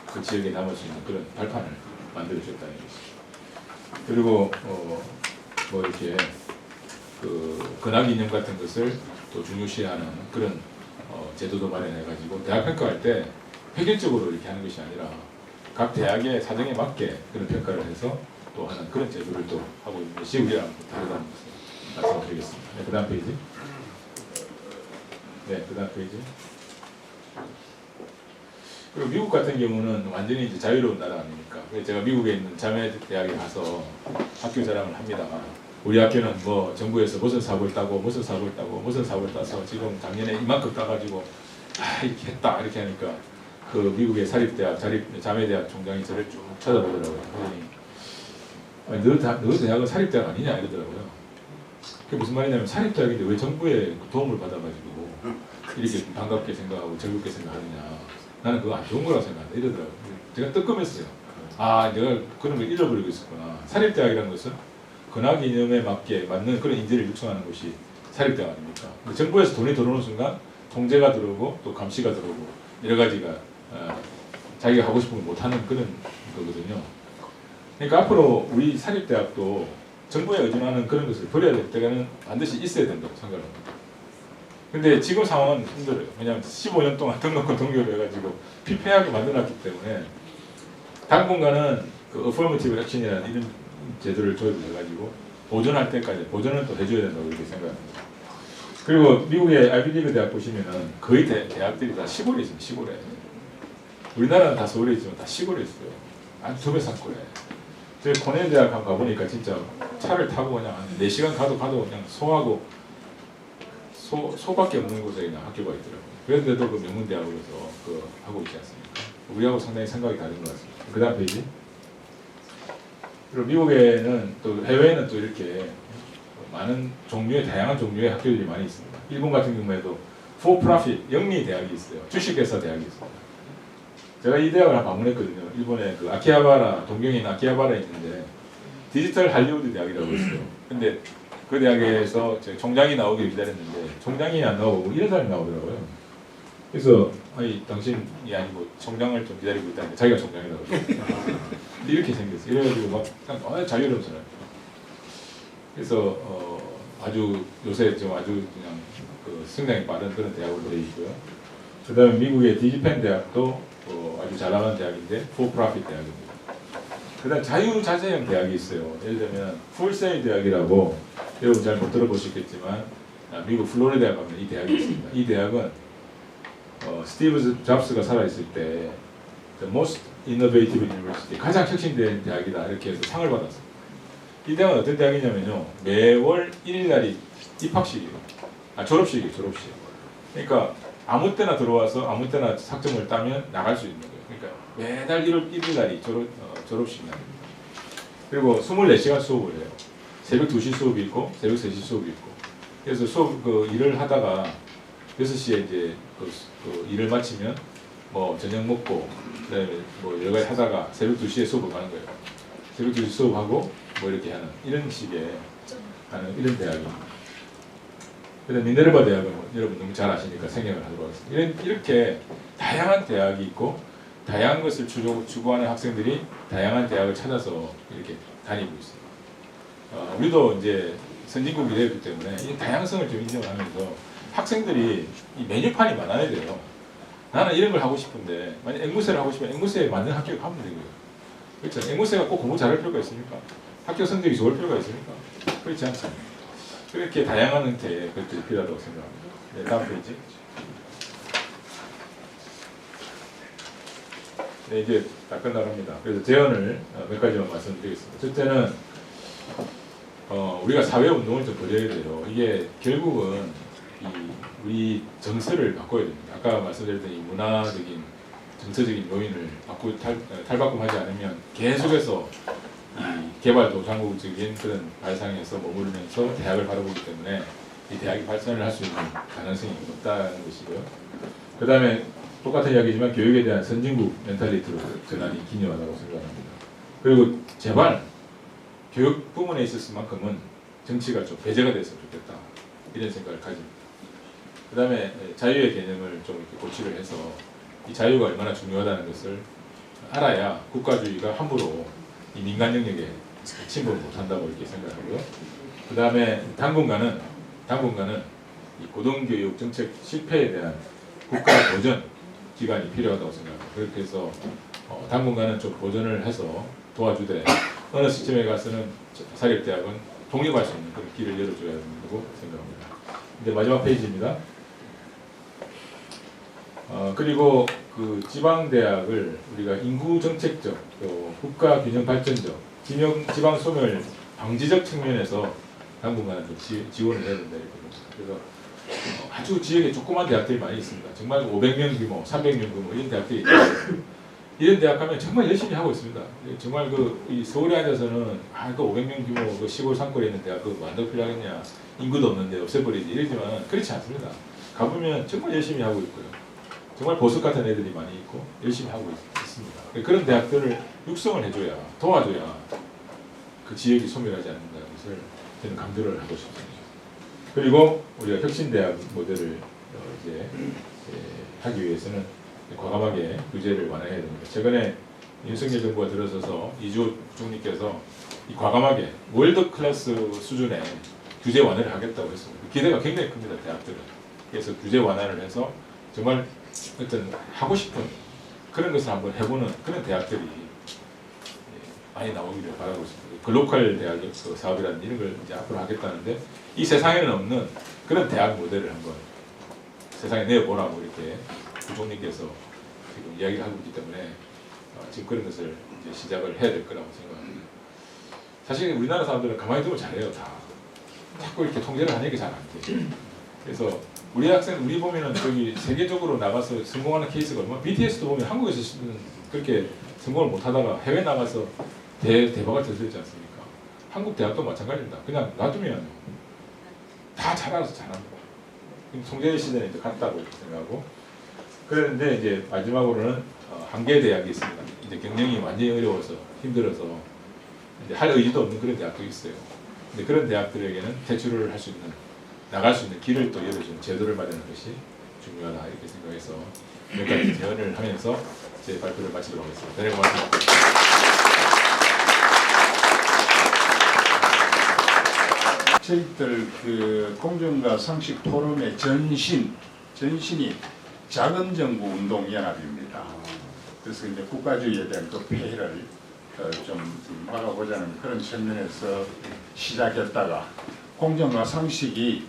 그 지역에 남을 수 있는 그런 발판을 만들어줬다는 것이죠. 그리고 뭐 이렇게 그 근학 이념 같은 것을 또 중요시하는 그런 제도도 마련해가지고 대학 평가할 때 획일적으로 이렇게 하는 것이 아니라 각 대학의 사정에 맞게 그런 평가를 해서 또 하는 그런 제도를 또 하고 있는 것이 우리랑 다르다는 것을 말씀드리겠습니다. 네, 그 다음 페이지. 네, 그 다음 페이지. 그리고 미국 같은 경우는 완전히 이제 자유로운 나라 아닙니까? 제가 미국에 있는 자매 대학에 가서 학교 자랑을 합니다. 우리 학교는 뭐 정부에서 무슨 사고를 따고 무슨 사고를 따고 무슨 사고를 따서 지금 작년에 이만큼 따가지고 이렇게 했다 이렇게 하니까 그 미국의 사립대학 자매대학 총장이 저를 쭉 쳐다보더라고요. 그러니 너 대학은 사립대학 아니냐 이러더라고요. 그게 무슨 말이냐면 사립대학인데 왜 정부의 도움을 받아가지고 이렇게 반갑게 생각하고 즐겁게 생각하느냐. 나는 그거 안 좋은 거라고 생각한다 이러더라고요. 제가 뜨끔했어요. 아 내가 그런 걸 잃어버리고 있었구나. 사립대학이라는 것은 근학 이념에 맞는 그런 인재를 육성하는 것이 사립대학 아닙니까? 정부에서 돈이 들어오는 순간 통제가 들어오고 또 감시가 들어오고 여러 가지가 자기가 하고 싶은 걸 못하는 그런 거거든요. 그러니까 앞으로 우리 사립대학도 정부에 의존하는 그런 것을 버려야 될 때는 반드시 있어야 된다고 생각합니다. 근데 지금 상황은 힘들어요. 왜냐하면 15년 동안 등록금 등교를 해가지고 피폐하게 만들어놨기 때문에 당분간은 그 어포머티브 액션이라는 이런 제도를 도입을 해가지고 보존할 때까지 보존을 또 해줘야 된다고 이렇게 생각합니다. 그리고 미국의 아이비리그 대학 보시면은 거의 대학들이 다 시골에 있습니다. 시골에. 우리나라는 다 서울에 있지만 다 시골에 있어요. 아주 도배산골에. 저희 코넬 대학 한번 가보니까 진짜 차를 타고 그냥 한 4시간 가도 그냥 소밖에 없는 곳에 그냥 학교가 있더라고요. 그런데도 그 명문대학으로서 하고 있지 않습니까? 우리하고 상당히 생각이 다른 것 같습니다. 그 다음 페이지. 그리고 미국에는 또 해외에는 또 이렇게 많은 다양한 종류의 학교들이 많이 있습니다. 일본 같은 경우에도 for profit 영리 대학이 있어요. 주식회사 대학이 있습니다. 제가 이 대학을 방문했거든요. 일본에 그 아키하바라 동경에 있는 아키하바라에 있는데 디지털 할리우드 대학이라고 있어요. 근데 그 대학에서 총장이 나오길 기다렸는데 총장이 안 나오고 이런 사람이 나오더라고요. 그래서 아니 당신이 아니고 총장을 좀 기다리고 있다는데 자기가 총장이라고 이렇게 생겼어요. 이래가지고 막 자유로운 사람. 그래서 아주 요새 좀 아주 그냥 그 성장이 빠른 그런 대학으로 되어 있고요. 그다음에 미국의 디지펜 대학도 아주 잘 나가는 대학인데 for profit 대학입니다. 그다음 자유자재형 대학이 있어요. 예를 들면 풀세일 대학이라고 여러분 잘 못 들어보셨겠지만 미국 플로리다에 가면 이 대학이 있습니다. 이 대학은 스티브 잡스가 살아있을 때 The Most Innovative University 가장 혁신된 대학이다 이렇게 해서 상을 받았어요. 이 대학은 어떤 대학이냐면요 매월 1일 날이 입학식이에요. 졸업식이에요. 졸업식. 그러니까 아무 때나 들어와서 아무 때나 학점을 따면 나갈 수 있는 거예요. 그러니까 매달 1일 날이 졸업식 날입니다. 그리고 24시간 수업을 해요. 새벽 2시 수업이 있고 새벽 3시 수업이 있고 그래서 일을 하다가 6시에 이제 그 일을 마치면 뭐 저녁 먹고 그다음에 뭐 여러 가지 하다가 새벽 2시에 수업을 가는 거예요. 새벽 2시 수업하고 뭐 이렇게 하는 이런 식의 하는 이런 대학입니다. 그다음 미네르바 대학은 여러분 너무 잘 아시니까 생략을 하도록 하겠습니다. 이렇게 다양한 대학이 있고 다양한 것을 추구하는 학생들이 다양한 대학을 찾아서 이렇게 다니고 있습니다. 우리도 이제 선진국이 되었기 때문에 이 다양성을 좀 인정을 하면서 학생들이 이 메뉴판이 많아야 돼요. 나는 이런 걸 하고 싶은데 만약 앵무새를 하고 싶으면 앵무새에 맞는 학교에 가면 되고요. 그렇죠. 앵무새가 꼭 공부 잘할 필요가 있습니까? 학교 성적이 좋을 필요가 있습니까? 그렇지 않잖아요. 그렇게 다양한 형태의 것들이 필요하다고 생각합니다. 네, 다음 페이지. 네, 이제 다 끝나갑니다. 그래서 제언을 몇 가지만 말씀드리겠습니다. 첫째는 우리가 사회 운동을 좀 벌여야 돼요. 이게 결국은 우리 정서를 바꿔야 됩니다. 아까 말씀드렸던 이 문화적인 정서적인 요인을 탈바꿈하지 않으면 계속해서 이 개발도상국적인 그런 발상에서 머무르면서 대학을 바라보기 때문에 이 대학이 발전을 할 수 있는 가능성이 없다는 것이고요. 그 다음에 똑같은 이야기지만 교육에 대한 선진국 멘탈리티로 전환이 기념하다고 생각합니다. 그리고 제발 교육 부문에 있었을만큼은 정치가 좀 배제가 됐으면 좋겠다 이런 생각을 가집니다. 그 다음에 자유의 개념을 좀 이렇게 고치를 해서 이 자유가 얼마나 중요하다는 것을 알아야 국가주의가 함부로 이 민간 영역에 침범을 못한다고 이렇게 생각하고요. 그 다음에 당분간은 이 고등교육 정책 실패에 대한 국가 보전 기간이 필요하다고 생각합니다. 그렇게 해서 당분간은 좀 보전을 해서 도와주되 어느 시점에 가서는 사립대학은 독립할 수 있는 그런 길을 열어줘야 된다고 생각합니다. 이제 마지막 페이지입니다. 그리고 그 지방대학을 우리가 인구정책적, 또 국가균형발전적, 지방소멸 방지적 측면에서 당분간은 좀 지원을 해야 된다 이렇게 봅니다. 그래서 아주 지역에 조그만 대학들이 많이 있습니다. 정말 500명 규모, 300명 규모 이런 대학들이 있어요. 이런 대학 가면 정말 열심히 하고 있습니다. 정말 이 서울에 앉아서는 그 500명 규모 그 시골 산골에 있는 대학 그거 만들 필요하겠냐, 인구도 없는데 없애버리지 이러지만 그렇지 않습니다. 가보면 정말 열심히 하고 있고요. 정말 보석 같은 애들이 많이 있고 열심히 하고 있습니다. 그런 대학들을 육성을 해줘야, 도와줘야 그 지역이 소멸하지 않는다는 것을 저는 강조를 하고 싶습니다. 그리고 우리가 혁신대학 모델을 이제 하기 위해서는 과감하게 규제를 완화해야 됩니다. 최근에 윤석열 정부가 들어서서 이주호 총리께서 과감하게 월드 클래스 수준의 규제 완화를 하겠다고 했습니다. 기대가 굉장히 큽니다. 대학들은. 그래서 규제 완화를 해서 정말 어떤 하고 싶은 그런 것을 한번 해보는 그런 대학들이 많이 나오기를 바라고 있습니다. 글로컬 대학 사업이라는 이런 걸 이제 앞으로 하겠다는데 이 세상에는 없는 그런 대학 모델을 한번 세상에 내보라고 이렇게 부총리께서 지금 이야기를 하고 있기 때문에 지금 그런 것을 이제 시작을 해야 될 거라고 생각합니다. 사실 우리나라 사람들은 가만히 두면 잘해요. 다 자꾸 이렇게 통제를 하는 게 잘 안 돼요. 그래서 우리 학생 우리 보면은 저기 세계적으로 나가서 성공하는 케이스가 얼마나 BTS도 보면 한국에서 그렇게 성공을 못하다가 해외 나가서 대박을 터뜨렸지 않습니까? 한국 대학도 마찬가지입니다. 그냥 놔두면 다 잘알아서 잘합니다. 통제 시대는 이제 갔다고 생각하고 그런데 이제 마지막으로는 한계 대학이 있습니다. 이제 경영이 완전히 어려워서 힘들어서 이제 할 의지도 없는 그런 대학도 있어요. 근데 그런 대학들에게는 대출을 할 수 있는 나갈 수 있는 길을 또 열어주는 제도를 마련하는 것이 중요하다 이렇게 생각해서 몇 가지 제언을 하면서 제 발표를 마치도록 하겠습니다. 네, 고맙습니다. 저희들 그 공정과 상식 토론의 전신이 작은정부운동연합입니다. 그래서 이제 국가주의에 대한 그 폐해를 좀 막아보자는 그런 측면에서 시작했다가 공정과 상식이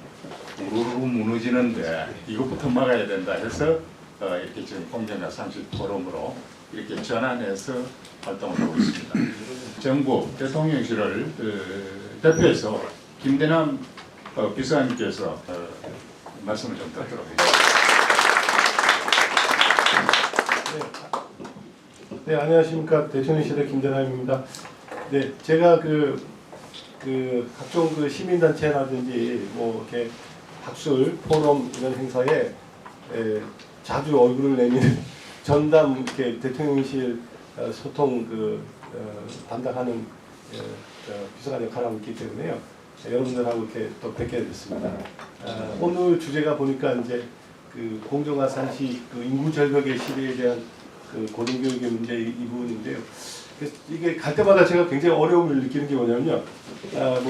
우르르 무너지는데 이것부터 막아야 된다 해서 이렇게 지금 공정과 상식 토론으로 이렇게 전환해서 활동을 하고 있습니다. 정부 대통령실을 대표해서 김대남 비서관님께서 말씀을 좀 듣도록 하겠습니다. 네, 안녕하십니까. 대통령실의 김대남입니다. 네, 제가 각종 시민단체라든지 이렇게 학술, 포럼 이런 행사에 자주 얼굴을 내미는 전담 이렇게 대통령실 소통 담당하는 비서관 역할을 하고 있기 때문에요. 여러분들하고 이렇게 또 뵙게 됐습니다. 오늘 주제가 보니까 이제 공정과 상식, 인구 절벽의 시대에 대한 고등교육의 문제 이 부분인데요. 그래서 이게 갈 때마다 제가 굉장히 어려움을 느끼는 게 뭐냐면요.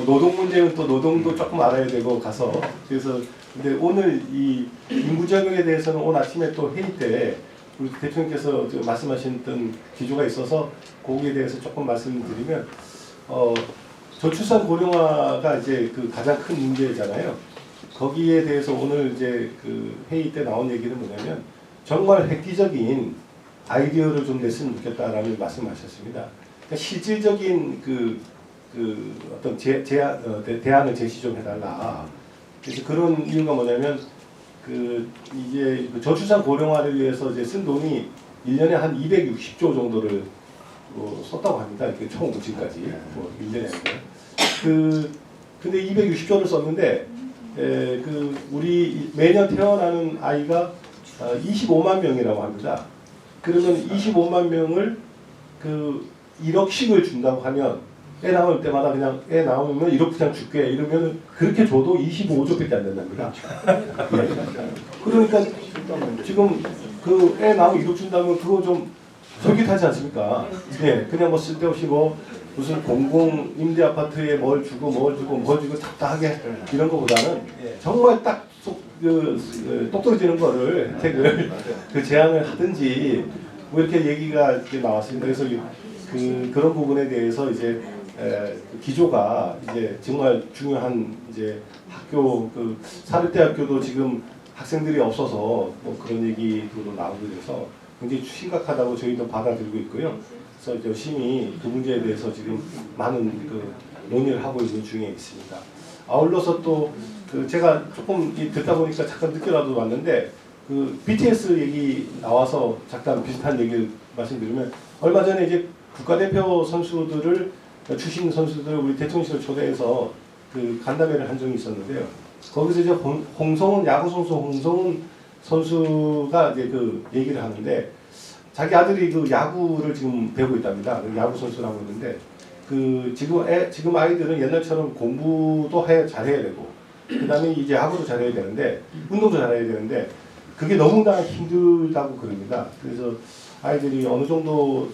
노동 문제는 또 노동도 조금 알아야 되고 가서 그래서 근데 오늘 이 인구 절벽에 대해서는 오늘 아침에 또 회의 때 우리 대통령께서 말씀하셨던 기조가 있어서 거기에 대해서 조금 말씀드리면 저출산 고령화가 이제 그 가장 큰 문제잖아요. 거기에 대해서 오늘 이제 그 회의 때 나온 얘기는 뭐냐면 정말 획기적인 아이디어를 좀 냈으면 좋겠다라는 말씀하셨습니다. 그러니까 실질적인 그 어떤 대안을 제시 좀 해달라. 그래서 그런 이유가 뭐냐면 이제 저출산 고령화를 위해서 이제 쓴 돈이 1년에 한 260조 정도를 썼다고 합니다. 이렇게 총 우지까지 1년에 근데 260조를 썼는데 우리 매년 태어나는 아이가 25만 명이라고 합니다. 그러면 25만 명을 1억씩을 준다고 하면 애 나올 때마다 그냥 애 나오면 1억 그냥 줄게 이러면 그렇게 줘도 25조밖에 안 된답니다. 예. 그러니까 지금 애 나오면 1억 준다면 그거 좀 솔깃하지 않습니까? 예. 그냥 뭐 쓸데없이 무슨 공공 임대 아파트에 뭘 주고 답답하게 이런 거보다는 정말 딱 똑 떨어지는 거를 혜택을 제안을 하든지 뭐 이렇게 얘기가 이제 나왔습니다. 그래서 그런 부분에 대해서 이제 기조가 이제 정말 중요한 이제 학교 사립대학교도 지금 학생들이 없어서 뭐 그런 얘기도 나오고 그래서 굉장히 심각하다고 저희도 받아들이고 있고요. 그래서 열심히 그 문제에 대해서 지금 많은 논의를 하고 있는 중에 있습니다. 아울러서 또 제가 조금 듣다 보니까 잠깐 늦게라도 왔는데 BTS 얘기 나와서 잠깐 비슷한 얘기를 말씀드리면 얼마 전에 이제 국가대표 선수들을 출신 선수들을 우리 대통령실을 초대해서 간담회를 한 적이 있었는데요. 거기서 이제 홍성훈 야구 선수 홍성훈 선수가 이제 얘기를 하는데 자기 아들이 야구를 지금 배우고 있답니다. 야구 선수라고 있는데 지금 아이들은 옛날처럼 공부도 잘해야 되고 그다음에 이제 야구도 잘해야 되는데 운동도 잘해야 되는데 그게 너무나 힘들다고 그럽니다. 그래서 아이들이 어느 정도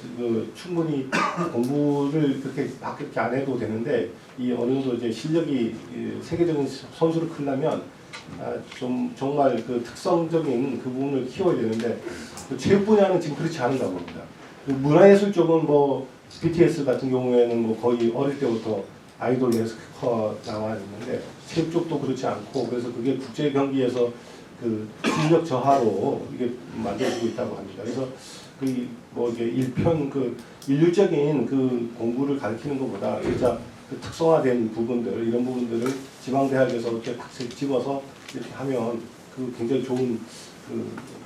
충분히 공부를 그렇게 안 해도 되는데 이 어느 정도 이제 실력이 세계적인 선수를 크려면 좀 정말 특성적인 부분을 키워야 되는데 체육 분야는 지금 그렇지 않은다고 합니다. 문화예술 쪽은 뭐 BTS 같은 경우에는 거의 어릴 때부터 아이돌에서 커 나와 있는데 체육 쪽도 그렇지 않고 그래서 그게 국제 경기에서 실력 저하로 이게 만들어지고 있다고 합니다. 그래서 이게 일률적인 공부를 가르치는 것보다 진짜 특성화된 부분들 이런 부분들을 지방대학에서 이렇게 탁 집어서 이렇게 하면 굉장히 좋은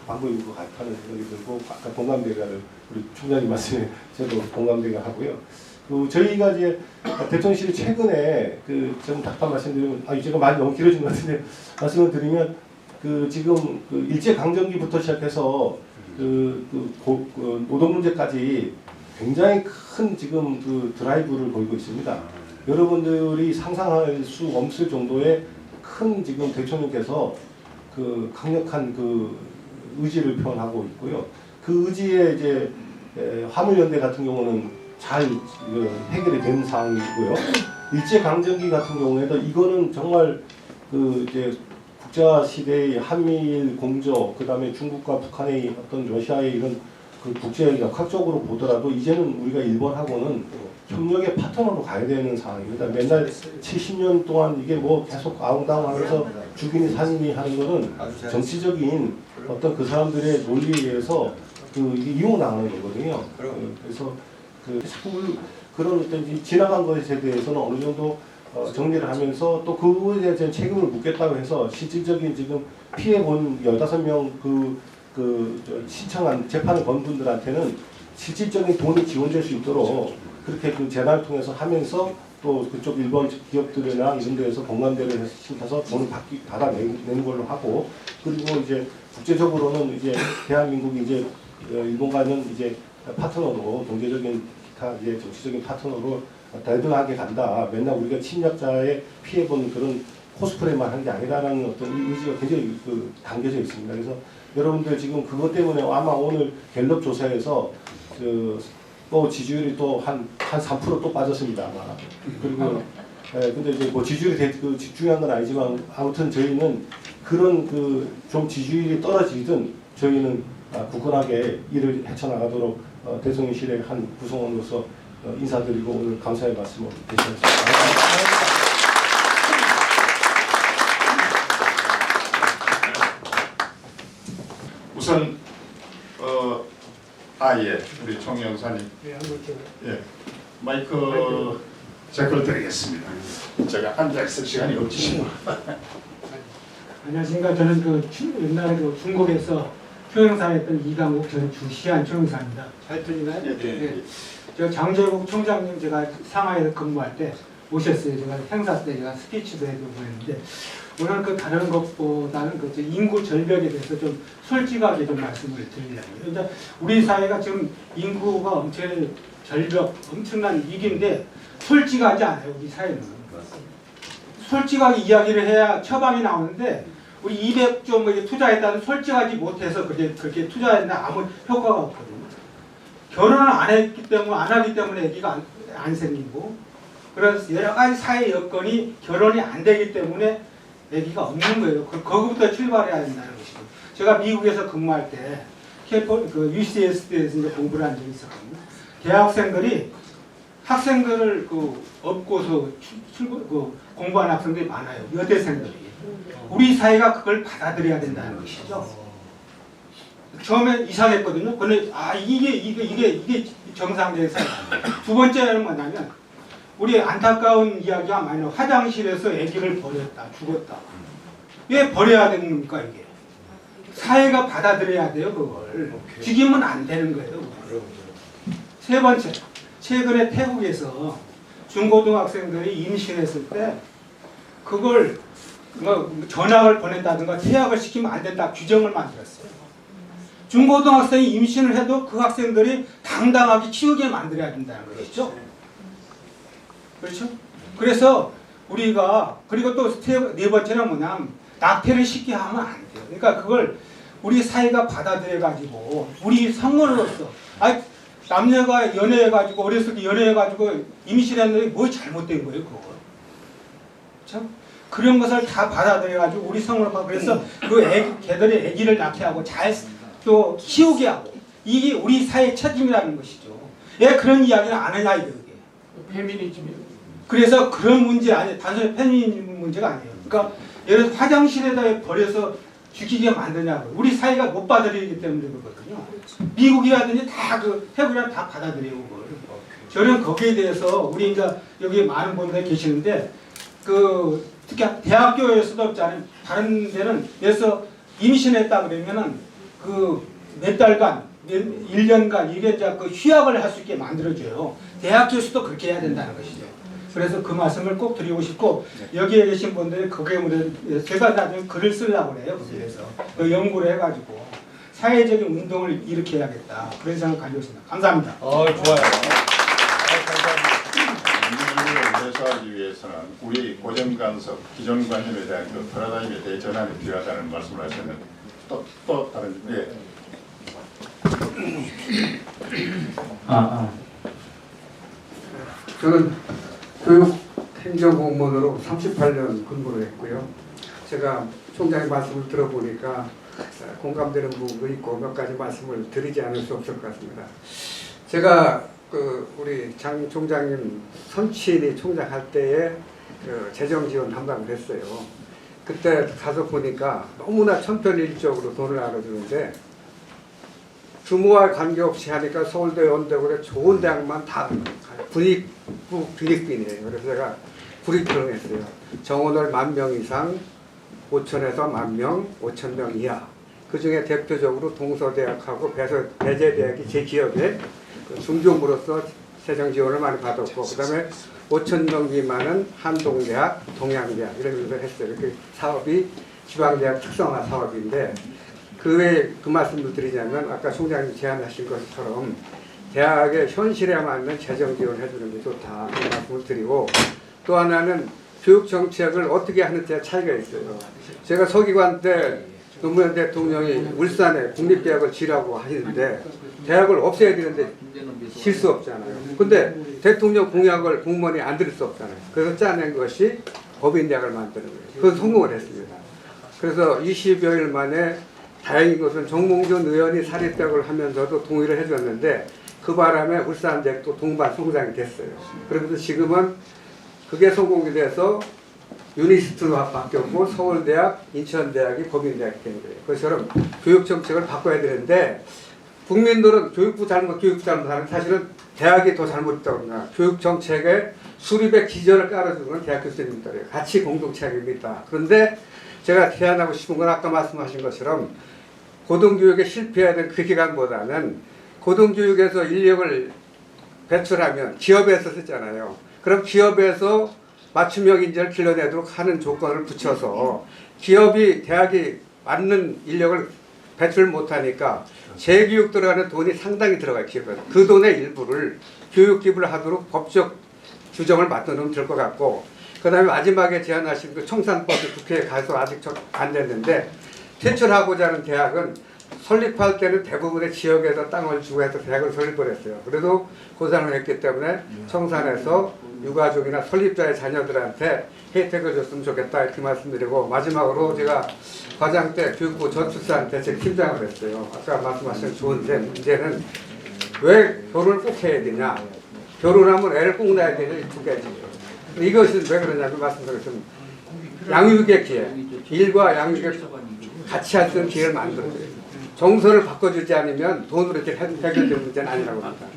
방법인 것 같다는 생각이 들고 아까 공감대가를 우리 총장님 말씀에 저도 공감대가 하고요. 저희가 이제 대통령실이 최근에 좀 답답한 말씀드리면 제가 말이 너무 길어진 것 같은데 말씀을 드리면 지금 일제 강점기부터 시작해서 노동 문제까지 굉장히 큰 지금 드라이브를 보이고 있습니다. 여러분들이 상상할 수 없을 정도의 큰 지금 대통령께서 강력한 의지를 표현하고 있고요. 그 의지에 이제 화물연대 같은 경우는 잘 해결이 된 상황이고요. 일제 강점기 같은 경우에도 이거는 정말 이제 국자 시대의 한미일 공조, 그다음에 중국과 북한의 어떤 러시아의 이런 국제 역학적으로 보더라도 이제는 우리가 일본하고는 협력의 파트너로 가야 되는 상황입니다. 맨날 70년 동안 이게 계속 아웅다웅하면서 죽이니 살리니 하는 거는 정치적인 어떤 그 사람들의 논리에 의해서 이게 이용당하는 거거든요. 그래서 자꾸 그런 어떤 지나간 것에 대해서는 어느 정도 정리를 하면서 또 그거에 대한 책임을 묻겠다고 해서 실질적인 지금 피해본 15명 신청한 재판을 건 분들한테는 실질적인 돈이 지원될 수 있도록 그렇게 재단을 통해서 하면서 또 그쪽 일본 기업들이나 이런 데에서 공감대를 시켜서 돈을 받아내는 걸로 하고 그리고 이제 국제적으로는 이제 대한민국이 이제 일본과는 이제 파트너로 경제적인 기타 이제 정치적인 파트너로 대등하게 간다. 맨날 우리가 침략자의 피해본 그런 코스프레만 한 게 아니라는 어떤 의지가 굉장히 담겨져 있습니다. 그래서 여러분들 지금 그것 때문에 아마 오늘 갤럽 조사에서 또 지지율이 또 한 3% 또 빠졌습니다. 아마. 그리고 근데 이제 지지율이 중요한 건 아니지만 아무튼 저희는 그런 좀 지지율이 떨어지든 저희는 굳건하게 일을 헤쳐나가도록 대통령실의 한 구성원으로서 인사드리고 오늘 감사의 말씀을 드리겠습니다. 우선 예, 우리 총영사님, 예, 마이크 제걸 드리겠습니다. 제가 앉아 있을 시간이 없지만. 안녕하십니까. 저는 옛날에 중국에서 총영사했던 이강욱 전 주시한 총영사입니다. 잘 들리나요? 예. 저 장재국 총장님 제가 상하이에서 근무할 때 오셨어요. 제가 행사 때 제가 스피치도 해주고 그랬는데 오늘 다른 것보다는 인구 절벽에 대해서 좀 솔직하게 좀 말씀을 드리려고요. 그러니까 우리 사회가 지금 인구가 엄청난 위기인데 솔직하지 않아요. 우리 사회는. 솔직하게 이야기를 해야 처방이 나오는데 우리 200조 뭐 투자했다는 솔직하지 못해서 그렇게 투자했나 아무 효과가 없거든요. 결혼을 안 하기 때문에 아기가 안 생기고 그래서 여러 가지 사회 여건이 결혼이 안 되기 때문에 아기가 없는 거예요. 거기부터 출발해야 된다는 것이고 제가 미국에서 근무할 때 UCSD에서 이제 공부를 한 적이 있었거든요. 대학생들이 학생들을 업고서 공부하는 학생들이 많아요. 여대생들이. 우리 사회가 그걸 받아들여야 된다는 것이죠. 처음에 이상했거든요. 근데 이게 정상적인 사회. 두 번째는 뭐냐면 우리 안타까운 이야기가 많이 나와요. 화장실에서 아기를 버렸다, 죽었다. 왜 버려야 됩니까 이게? 사회가 받아들여야 돼요 그걸. 죽이면 안 되는 거예요. 세 번째, 최근에 태국에서 중고등학생들이 임신했을 때 그걸 전학을 보낸다든가 퇴학을 시키면 안 된다 규정을 만들었어요. 중고등학생이 임신을 해도 그 학생들이 당당하게 키우게 만들어야 된다는 것이죠. 그렇죠? 그래서 우리가 그리고 또 네 번째는 뭐냐면 낙태를 쉽게 하면 안 돼요. 그러니까 그걸 우리 사회가 받아들여 가지고 우리 성원으로서 남녀가 연애해가지고 어렸을 때 연애해가지고 임신했는데 뭐 잘못된 거예요 그거. 참 그런 것을 다 받아들여가지고 우리 성으로 그래서 걔들이 아기를 낳게 하고 잘 또 키우게 하고 이게 우리 사회의 책임이라는 것이죠. 왜 그런 이야기를 안 하냐 이게. 페미니즘이요. 그래서 그런 문제 아니에요. 단순히 페미니즘 문제가 아니에요. 그러니까 예를 들어서 화장실에다 버려서 죽이게 만드냐고. 우리 사회가 못 받아들이기 때문에 그렇거든요. 미국이라든지 다 태국이랑 다 받아들이고 그걸. 저는 거기에 대해서 우리 이제 여기 많은 분들이 계시는데 특히 대학교에서도 없잖아요. 다른 데는 그래서 임신했다 그러면은 몇 달간, 1년간 이게 이제 휴학을 할 수 있게 만들어줘요. 대학교에서도 그렇게 해야 된다는 것이죠. 그래서 그 말씀을 꼭 드리고 싶고 여기에 계신 분들이 그게 제가 나중에 글을 쓰려고 그래요. 그래서 연구를 해가지고 사회적인 운동을 일으켜야겠다. 그런 생각을 가지고 있습니다. 감사합니다. 좋아요. 감사합니다. 해소하기 위해서는 우리 고정관습, 기존관념에 대한 패러다임에 대해 전환이 필요하다는 말씀을 하셨는데 또 다른 저는 교육행정공무원으로 38년 근무를 했고요. 제가 총장의 말씀을 들어보니까 공감되는 부분도 있고 몇 가지 말씀을 드리지 않을 수 없을 것 같습니다. 제가 우리 장 총장님 선친이 총장할 때에 재정지원 담당을 했어요. 그때 가서 보니까 너무나 천편일적으로 돈을 나눠주는데 규모와 관계없이 하니까 서울대, 연대고래 좋은 대학만 다 분익빈이에요. 그래서 제가 불입표를 했어요. 정원을 10,000명 이상, 5,000에서 10,000명, 5,000명 이하. 그 중에 대표적으로 동서대학하고 배재대학이 제 기업에 중조부로서 재정 지원을 많이 받았고, 그 다음에 5,000명 미만은 한동대학, 동양대학 이런 걸 했어요. 그 사업이 지방대학 특성화 사업인데 그 외에 그 말씀을 드리자면 아까 총장님 제안하신 것처럼 대학의 현실에 맞는 재정 지원을 해주는 게 좋다 그 말씀을 드리고 또 하나는 교육 정책을 어떻게 하는지에 차이가 있어요. 제가 서기관 때 노무현 대통령이 울산에 국립대학을 지라고 하시는데 대학을 없애야 되는데 질 수 없잖아요. 근데 대통령 공약을 공무원이 안 들을 수 없잖아요. 그래서 짜낸 것이 법인대학을 만드는 거예요. 그건 성공을 했습니다. 그래서 20여일 만에 다행인 것은 정몽준 의원이 사립대학을 하면서도 동의를 해줬는데 그 바람에 울산대학도 동반 성장이 됐어요. 그러면서 지금은 그게 성공이 돼서 유니스트로 바뀌었고 서울대학, 인천대학이 법인대학이 된 거예요. 그것처럼 교육정책을 바꿔야 되는데 국민들은 교육부 잘못하는 사실은 대학이 더 잘못했다고 합니다. 교육정책에 수립의 기전을 깔아주는 대학 교수님들이에요. 같이 공동체입니다. 그런데 제가 제안하고 싶은 건 아까 말씀하신 것처럼 고등교육에 실패해야 될 그 기간보다는 고등교육에서 인력을 배출하면 기업에서 쓰잖아요. 그럼 기업에서 맞춤형 인재를 길러내도록 하는 조건을 붙여서 기업이 대학이 맞는 인력을 배출 못하니까 재교육 들어가는 돈이 상당히 들어가요. 기업에서. 그 돈의 일부를 교육 기부를 하도록 법적 규정을 만들면 될 것 같고 그 다음에 마지막에 제안하신 그 청산법이 국회에 가서 아직 안 됐는데 퇴출하고자 하는 대학은 설립할 때는 대부분의 지역에서 땅을 주고 해서 대학을 설립을 했어요. 그래도 고산을 했기 때문에 청산해서 유가족이나 설립자의 자녀들한테 혜택을 줬으면 좋겠다 이렇게 말씀드리고 마지막으로 제가 과장 때 교육부 저출산 대책 팀장을 했어요. 아까 말씀하신 좋은데 문제는 왜 결혼을 꼭 해야 되냐. 결혼하면 애를 꼭 낳아야 되냐 이 두 가지. 이것은 왜 그러냐면 말씀드렸습니다. 양육의 기회, 일과 양육의 같이 할 수 있는 기회를 만들어줘요. 정서를 바꿔주지 않으면 돈으로 이렇게 해결되는 문제는 아니라고 합니다.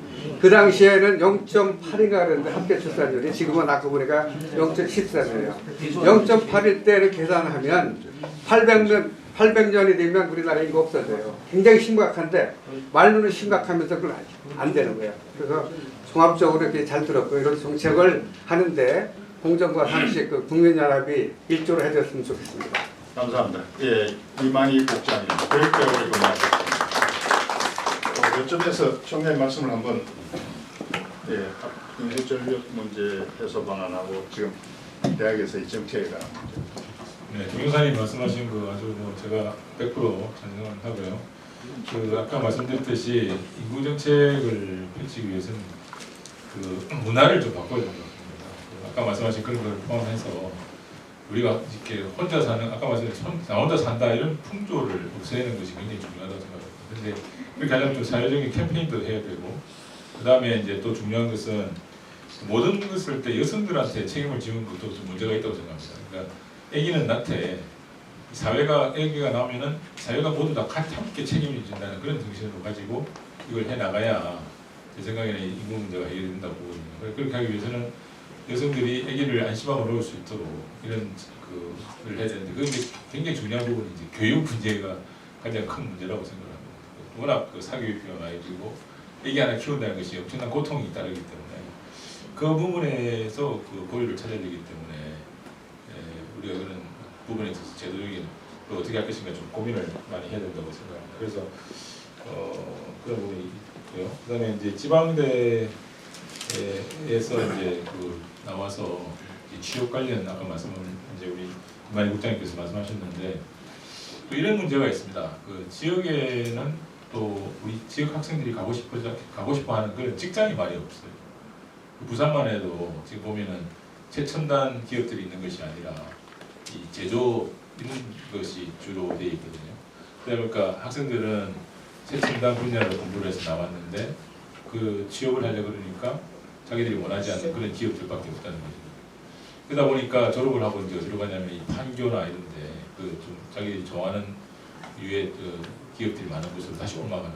그 당시에는 0.8인가 그랬는데 합계 출산율이 지금은 아까 보니까 0.14예요. 0.8일 때를 계산하면 800년이 되면 우리나라 인구 없어져요. 굉장히 심각한데 말로는 심각하면서 그건 안 되는 거예요. 그래서 종합적으로 이렇게 잘 들었고 이런 정책을 하는데 공정과 상식 그 국민연합이 일조를 해줬으면 좋겠습니다. 감사합니다. 예, 이만희 국장님, 교육대학을 근무하셨습니다. 이점에서 총장님 말씀을 한번 인수전력 문제 해소 방안하고 지금 대학에서 이 정책에 관한 네, 김영사님 말씀하신 거 아주 제가 100% 찬성을 하고요. 그 아까 말씀드렸듯이 인구 정책을 펼치기 위해서는 그 문화를 좀 바꿔야 된다고 생각합니다. 아까 말씀하신 그런 걸 포함해서 우리가 이렇게 혼자 사는 아까 말씀드린 나 혼자 산다 이런 풍조를 없애는 것이 굉장히 중요하다고 생각합니다. 그런데 그렇게 하려면 좀 사회적인 캠페인도 해야 되고 그 다음에 이제 또 중요한 것은 모든 것을 때 여성들한테 책임을 지우는 것도 좀 문제가 있다고 생각합니다. 그러니까 아기는 낳되 사회가 아기가 나오면은 사회가 모두 다 함께 책임을 진다는 그런 정신으로 가지고 이걸 해 나가야 제 생각에는 인구 문제가 해결된다고 보거든요. 그렇게 하기 위해서는 여성들이 아기를 안심하고 놓을 수 있도록 이런 그를 해야 되는데 그게 굉장히 중요한 부분이 이제 교육 문제가 가장 큰 문제라고 생각합니다. 워낙 그 사교육비가 많이 들고 아기 하나 키운다는 것이 엄청난 고통이 따르기 때문에 그 부분에서 그 고리를 찾아야 되기 때문에 우리가 그런 부분에 있어서 제도적인 어떻게 할 것인가 좀 고민을 많이 해야 된다고 생각합니다. 그래서 그런 부분이 있고요. 그다음에 이제 지방대에서 이제 그 나와서 취업 관련 아까 말씀을 이제 우리 이만희 국장님께서 말씀하셨는데 또 이런 문제가 있습니다. 그 지역에는 또 우리 지역 학생들이 가고 싶어하는 그런 직장이 많이 없어요. 부산만 해도 지금 보면은 최첨단 기업들이 있는 것이 아니라 이 제조 이런 것이 주로 되어 있거든요. 그러니까 학생들은 최첨단 분야로 공부를 해서 나왔는데 그 취업을 하려고 그러니까 자기들이 원하지 않는 그런 기업들밖에 없다는 거죠. 그러다 보니까 졸업을 하고 이제 어디로 가냐면 이 판교나 이런데 그 좀 자기들이 좋아하는 유의 그 기업들이 많은 곳으로 다시 옮아가는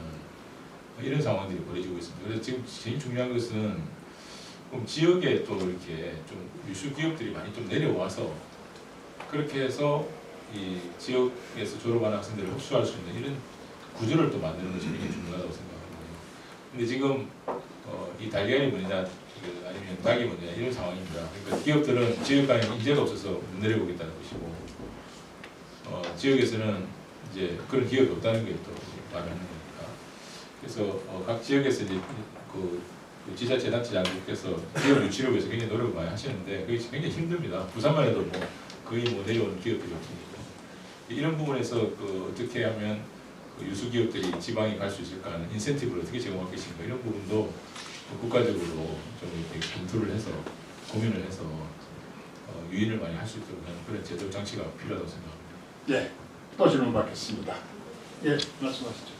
이런 상황들이 벌어지고 있습니다. 그래서 지금 제일 중요한 것은 지역에 또 이렇게 좀 유수 기업들이 많이 좀 내려와서 그렇게 해서 이 지역에서 졸업한 학생들을 흡수할 수 있는 이런 구조를 또 만드는 것이 굉장히 중요하다고 생각합니다. 근데 지금 이 달걀이 뭐냐 아니면 닭이 뭐냐 이런 상황입니다. 그러니까 기업들은 지역 간에 인재가 없어서 못 내려오겠다는 것이고 지역에서는 이제 그런 기업이 없다는 게 또 말을 하는 거니까. 그래서 각 지역에서 이제 그 지자체 단체장님께서 기업 유치를 위해서 굉장히 노력을 많이 하시는데 그게 굉장히 힘듭니다. 부산만 해도 뭐 거의 뭐 내려오는 기업들이 없으니까 이런 부분에서 그 어떻게 하면 그 유수 기업들이 지방에 갈 수 있을까 하는 인센티브를 어떻게 제공할 것인가 이런 부분도 국가적으로 좀 이렇게 검토를 해서 고민을 해서 유인을 많이 할 수 있도록 하는 그런 제도 장치가 필요하다고 생각합니다. 예, 또 질문 받겠습니다. 예, 말씀하시죠.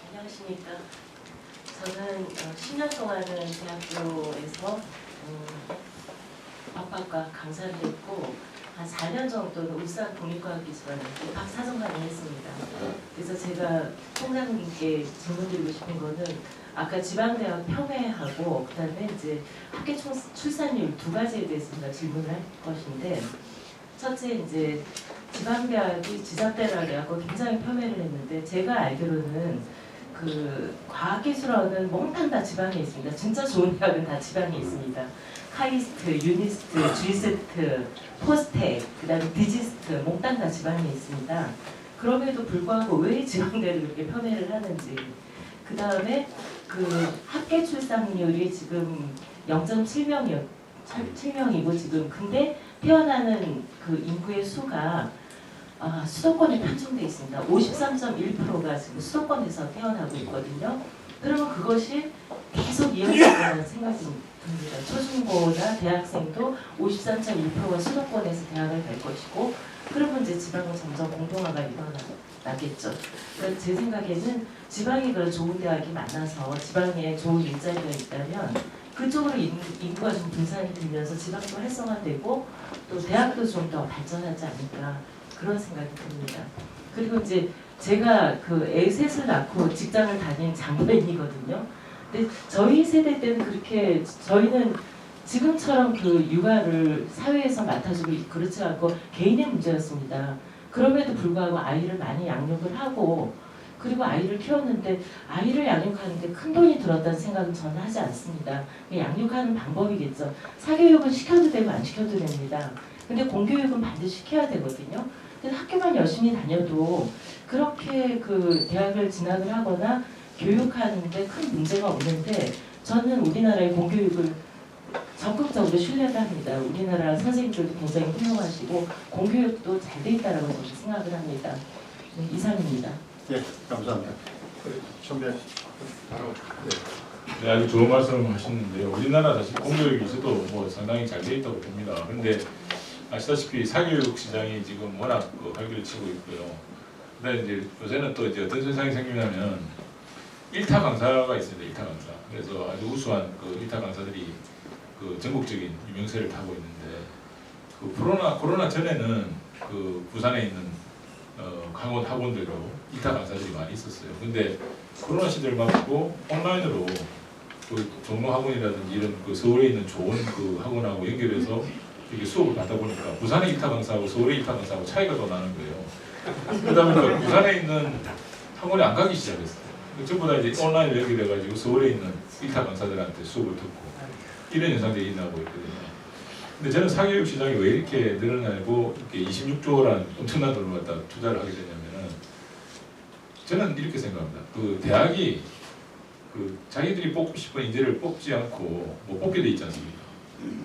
안녕하십니까. 저는 10년 동안은 대학교에서 법학과 강사를 했고 한 4년 정도는 울산 국립과학기술원에 박사정관을 했습니다. 그래서 제가 총장님께 질문드리고 싶은 거는 아까 지방대학 폄훼하고 그다음에 이제 학교 출산율 두 가지에 대해서 제가 질문을 할 것인데 첫째 이제 지방대학이 지자대라고 굉장히 폄훼를 했는데 제가 알기로는 그 과학기술원은 몽땅 다 지방에 있습니다. 진짜 좋은 대학은 다 지방에 있습니다. 카이스트, 유니스트, G스트, 포스텍, 그다음에 디지스트 몽땅 다 지방에 있습니다. 그럼에도 불구하고 왜 지방대를 그렇게 폄훼를 하는지 그 다음에 그 합계 출산율이 지금 0.7명이고 지금 근데 태어나는 그 인구의 수가 수도권에 편중돼 있습니다. 53.1%가 지금 수도권에서 태어나고 있거든요. 그러면 그것이 계속 이어질 거라는 생각이 듭니다. 초중고나 대학생도 53.1%가 수도권에서 대학을 갈 것이고 그러면 이제 지방은 점점 공동화가 일어나겠죠. 그러니까 제 생각에는 지방에 그런 좋은 대학이 많아서 지방에 좋은 일자리가 있다면 그쪽으로 인구가 좀 분산이 되면서 지방도 활성화되고 또 대학도 좀 더 발전하지 않을까 그런 생각이 듭니다. 그리고 이제 제가 그 애 셋을 낳고 직장을 다닌 장모인이거든요. 근데 저희 세대 때는 그렇게 저희는 지금처럼 그 육아를 사회에서 맡아주고 그렇지 않고 개인의 문제였습니다. 그럼에도 불구하고 아이를 많이 양육을 하고 그리고 아이를 키웠는데 아이를 양육하는데 큰 돈이 들었다는 생각은 저는 하지 않습니다. 양육하는 방법이겠죠. 사교육은 시켜도 되고 안 시켜도 됩니다. 근데 공교육은 반드시 시켜야 되거든요. 근데 학교만 열심히 다녀도 그렇게 그 대학을 진학을 하거나 교육하는데 큰 문제가 없는데 저는 우리나라의 공교육을 적극적으로 신뢰를 합니다. 우리나라 선생님들도 굉장히 훌륭하시고 공교육도 잘 돼 있다라고 저는 생각을 합니다. 네, 이상입니다. 예, 감사합니다. 선배 바로 네, 아주 좋은 말씀을 하셨는데요. 우리나라 사실 공교육이 있어도 뭐 상당히 잘 돼 있다고 봅니다. 그런데 아시다시피 사교육 시장이 지금 워낙 활기를 치고 있고요. 근데 이제 요새는 또 이제 어떤 현상이 생기냐면 일타 강사가 있습니다. 일타 강사. 그래서 아주 우수한 그 일타 강사들이 그 전국적인 유명세를 타고 있는데 그 코로나 전에는 그 부산에 있는 강원 학원들로 일타 강사들이 많이 있었어요. 근데 코로나 시대를 맞고 온라인으로 그 종로 학원이라든지 이런 그 서울에 있는 좋은 그 학원하고 연결해서 이렇게 수업을 받다 보니까 부산의 일타 강사하고 서울의 일타 강사하고 차이가 더 나는 거예요. 그러다 보니까 부산에 있는 학원에 안 가기 시작했어요. 전부 다 이제 온라인으로 연결해가지고 서울에 있는 일타 강사들한테 수업을 듣고 이런 현상들이 일어나고 있거든요. 근데 저는 사교육 시장이 왜 이렇게 늘어나고 이렇게 26조라는 엄청난 돈을 갖다 투자를 하게 되냐면은 저는 이렇게 생각합니다. 그 대학이 그 자기들이 뽑고 싶은 인재를 뽑지 않고 뭐 뽑게 돼 있지 않습니까?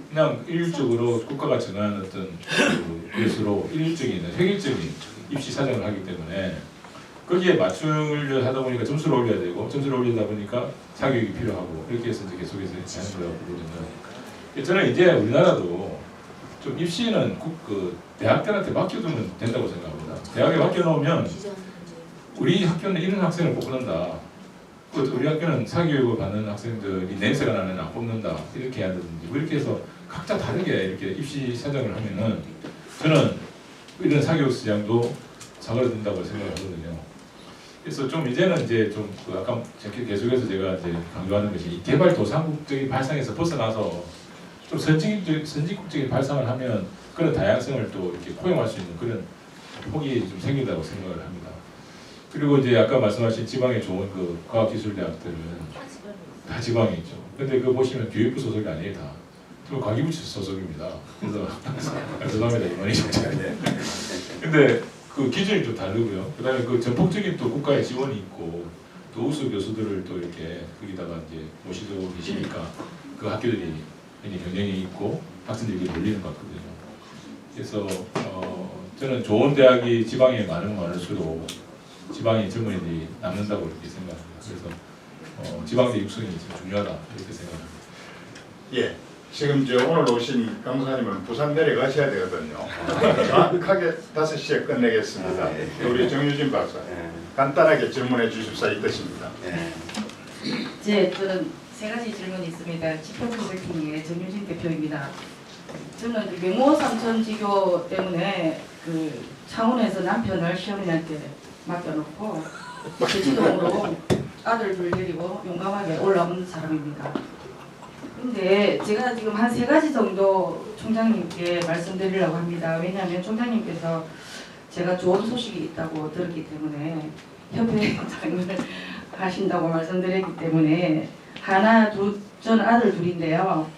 그냥 일률적으로 국가가 정한 어떤 그 것으로 일률적인 획일적인 입시 사정을 하기 때문에 거기에 맞추려 하다 보니까 점수를 올려야 되고 점수를 올리다 보니까 사교육이 필요하고 이렇게 해서 이제 계속해서 자연스러워 보거든요. 저는 이제 우리나라도 좀 입시는 그 대학들한테 맡겨두면 된다고 생각합니다. 대학에 맡겨놓으면 우리 학교는 이런 학생을 뽑는다. 우리 학교는 사교육을 받는 학생들이 냄새가 나는 안 뽑는다. 이렇게 해야 되든지 이렇게 해서 각자 다르게 이렇게 입시 사정을 하면은 저는 이런 사교육 시장도 사그라든다고 생각하거든요. 그래서 좀 이제는 이제 좀 그 아까 계속해서 제가 이제 강조하는 것이 이 개발도상국적인 발상에서 벗어나서 좀 선진국적인 발상을 하면 그런 다양성을 또 이렇게 포용할 수 있는 그런 폭이 좀 생긴다고 생각을 합니다. 그리고 이제 아까 말씀하신 지방에 좋은 그 과학기술대학들은 다 지방에 있죠. 근데 그거 보시면 교육부 소속이 아니에요, 다. 저 과기부 소속입니다. 그래서 죄송합니다, 이만희 정치인데. 근데 그 기준이 좀 다르고요. 그다음에 그 전폭적인 또 국가의 지원이 있고 또 우수 교수들을 또 이렇게 거기다가 이제 모시고 계시니까 그 학교들이 굉장히 경쟁이 있고 학생들이 몰리는 것 같거든요. 그래서 저는 좋은 대학이 지방에 많을수록 지방의 젊은이들이 남는다고 이렇게 생각합니다. 그래서 지방대 육성이 좀 중요하다 이렇게 생각합니다. 예, 지금 오늘 오신 강사님은 부산 내려가셔야 되거든요. 정확하게 5시에 끝내겠습니다. 우리 정유진 박사 간단하게 질문해 주십사 있으십니다. 저는 세 가지 질문이 있습니다. 지표 컨설팅의 정유진 대표입니다. 저는 외모 삼천지교 때문에 그 창원에서 남편을 시어머니한테 맡겨놓고 제주동으로 아들 둘 데리고 용감하게 올라온 사람입니다. 근데 제가 지금 한 3가지 정도 총장님께 말씀드리려고 합니다. 왜냐하면 총장님께서 제가 좋은 소식이 있다고 들었기 때문에 협회 장을 하신다고 말씀드렸기 때문에 저는 아들 둘인데요.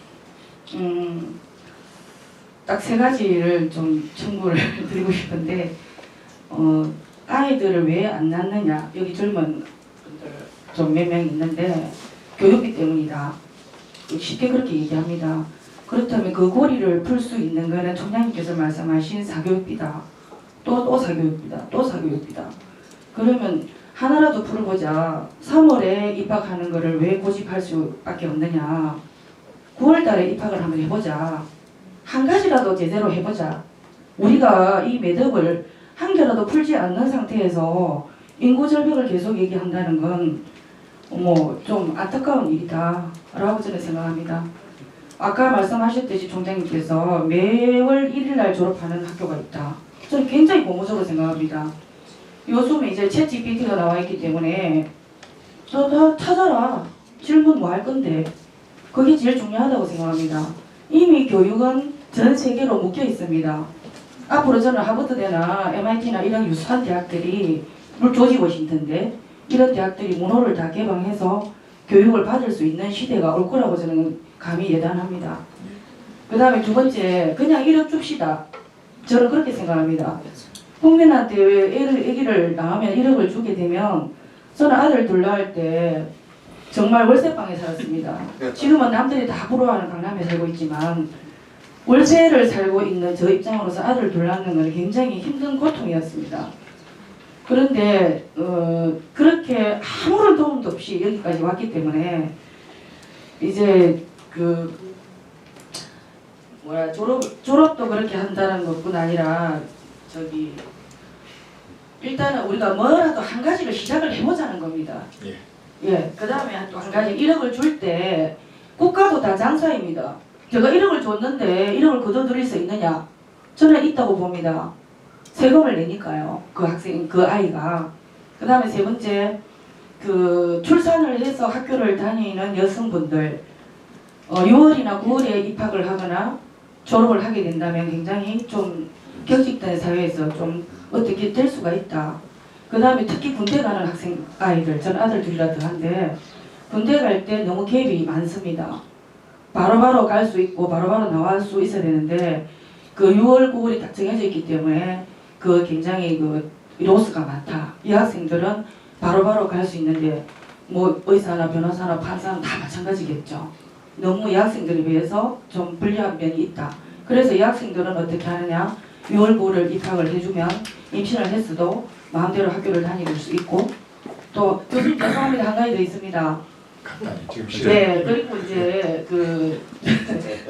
딱 3가지를 좀 청구를 드리고 싶은데 아이들을 왜 안 낳느냐, 여기 젊은 분들 좀 몇 명 있는데 교육비 때문이다. 쉽게 그렇게 얘기합니다. 그렇다면 그 고리를 풀 수 있는 거는 총장님께서 말씀하신 사교육비다. 또 사교육비다. 또 사교육비다. 그러면 하나라도 풀어보자. 3월에 입학하는 거를 왜 고집할 수밖에 없느냐. 9월 달에 입학을 한번 해보자. 한 가지라도 제대로 해보자. 우리가 이 매듭을 한 개라도 풀지 않는 상태에서 인구 절벽을 계속 얘기한다는 건 좀 안타까운 일이다 라고 저는 생각합니다. 아까 말씀하셨듯이 총장님께서 매월 1일날 졸업하는 학교가 있다. 저는 굉장히 고무적으로 생각합니다. 요즘에 이제 챗 GPT가 나와 있기 때문에 너 찾아라. 질문 뭐 할 건데. 그게 제일 중요하다고 생각합니다. 이미 교육은 전 세계로 묶여 있습니다. 앞으로 저는 하버드대나 MIT나 이런 유수한 대학들이 물론 조지 워싱턴대 이런 대학들이 문호를 다 개방해서 교육을 받을 수 있는 시대가 올 거라고 저는 감히 예단합니다. 그 다음에 2번째, 그냥 1억 줍시다. 저는 그렇게 생각합니다. 국민한테 왜 애기를 낳으면 1억을 주게 되면 저는 아들 둘 낳을 때 정말 월세방에 살았습니다. 지금은 남들이 다 부러워하는 강남에 살고 있지만 월세를 살고 있는 저 입장으로서 아들 둘 낳는 건 굉장히 힘든 고통이었습니다. 그런데 그렇게 아무런 도움도 없이 여기까지 왔기 때문에 이제 졸업도 그렇게 한다는 것뿐 아니라 일단은 우리가 뭐라도 한 가지를 시작을 해보자는 겁니다. 예, 그 다음에 또 한 가지 1억을 줄 때 국가도 다 장사입니다. 제가 1억을 줬는데 1억을 거둬들일 수 있느냐? 저는 있다고 봅니다. 세금을 내니까요. 그 아이가. 그 다음에 3번째, 출산을 해서 학교를 다니는 여성분들 6월이나 9월에 입학을 하거나 졸업을 하게 된다면 굉장히 좀 경직된 사회에서 좀 어떻게 될 수가 있다. 그 다음에 특히 군대 가는 아이들, 전 아들 둘이라 더한데 군대 갈 때 너무 갭이 많습니다. 바로바로 갈 수 있고 바로바로 나올 수 있어야 되는데 6월, 9월이 딱 정해져 있기 때문에 굉장히 로스가 많다. 이 학생들은 바로바로 갈 수 있는데 의사나 변호사나 판사는 다 마찬가지겠죠. 너무 이 학생들에 비해서 좀 불리한 면이 있다. 그래서 이 학생들은 어떻게 하느냐? 6월, 9월을 입학을 해주면 임신을 했어도 마음대로 학교를 다닐 수 있고 또 교수님 죄송합니다. 한 가지 더 있습니다. 네, 그리고 이제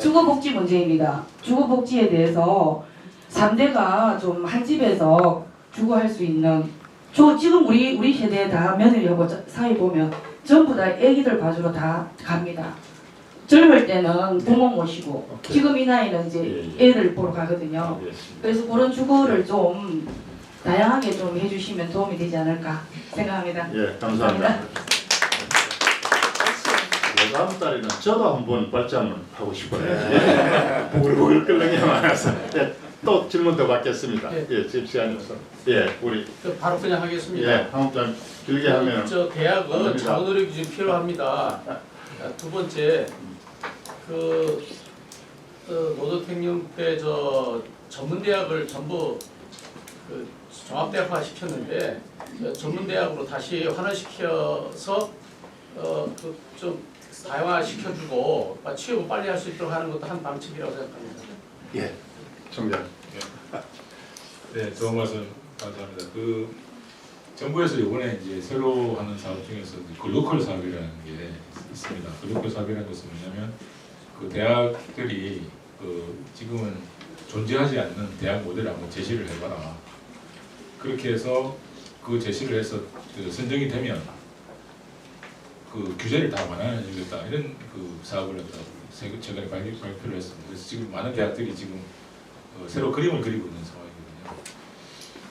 주거복지 문제입니다. 주거복지에 대해서 3대가 좀 한 집에서 주거할 수 있는 지금 우리 세대 다 며느리하고 사이 보면 전부 다 애기들 봐주러 다 갑니다. 젊을 때는 부모 모시고 지금 이 나이는 이제 애들 보러 가거든요. 그래서 그런 주거를 좀 다양하게 좀 해주시면 도움이 되지 않을까 생각합니다. 예, 감사합니다. 다음 달에는 저도 한번 발전을 하고 싶어요. 부글부글 끓는 게 많아서. 또 질문 더 받겠습니다. 지금 시간이 없어. 우리 바로 그냥 하겠습니다. 한번 길게 하면. 저 대학은 자원 노력이 좀 필요합니다. 2번째, 노동행정부의 전문대학을 전부 종합대학화 시켰는데 전문대학으로 다시 환원시켜서 좀 다양화 시켜주고 취업을 빨리 할 수 있도록 하는 것도 한 방침이라고 생각합니다. 예, 총장. 네, 좋은 말씀 감사합니다. 정부에서 이번에 이제 새로 하는 사업 중에서 글로컬 사업이라는 게 있습니다. 글로컬 사업이라는 것은 뭐냐면 그 대학들이 지금은 존재하지 않는 대학 모델을 한번 제시를 해봐라. 그렇게 해서 그 제시를 해서 그 선정이 되면 그 규제를 다 완화해주겠다 이런 그 사업을 최근에 발표를 했습니다. 그래서 지금 많은 대학들이 지금 새로 그림을 그리고 있는 상황이거든요.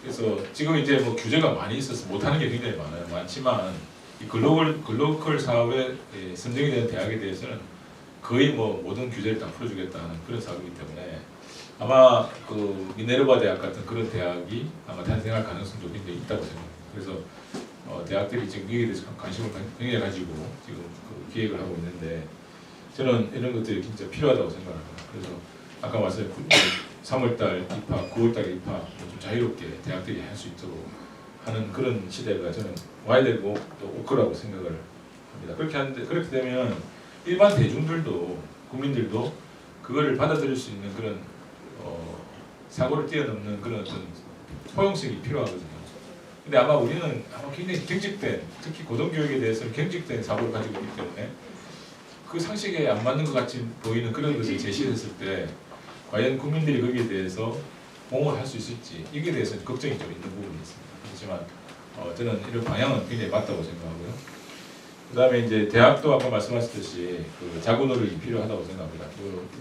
그래서 지금 이제 뭐 규제가 많이 있어서 못하는 게 굉장히 많지만 이 글로컬 사업에 선정이 되는 대학에 대해서는 거의 뭐 모든 규제를 다 풀어주겠다는 그런 사업이기 때문에 아마 그 미네르바 대학 같은 그런 대학이 아마 탄생할 가능성도 굉장히 있다고 생각합니다. 그래서 대학들이 지금 이에 대해서 관심을 굉장히 가지고 지금 그 기획을 하고 있는데 저는 이런 것들이 진짜 필요하다고 생각합니다. 그래서 아까 말씀드린 3월달 입학, 9월달 입학 좀 자유롭게 대학들이 할 수 있도록 하는 그런 시대가 저는 와야 되고 또 올 거라고 생각을 합니다. 그렇게 되면 일반 대중들도 국민들도 그거를 받아들일 수 있는 그런 사고를 뛰어넘는 그런 어떤 포용성이 필요하거든요. 근데 아마 우리는 굉장히 경직된, 특히 고등교육에 대해서는 경직된 사고를 가지고 있기 때문에 그 상식에 안 맞는 것 같이 보이는 그런 것을 제시했을 때 과연 국민들이 거기에 대해서 옹호를 할 수 있을지 이게 대해서 걱정이 좀 있는 부분이 있습니다. 그렇지만 저는 이런 방향은 굉장히 맞다고 생각하고요. 그 다음에 이제 대학도 아까 말씀하셨듯이 그 자구 노력이 필요하다고 생각합니다.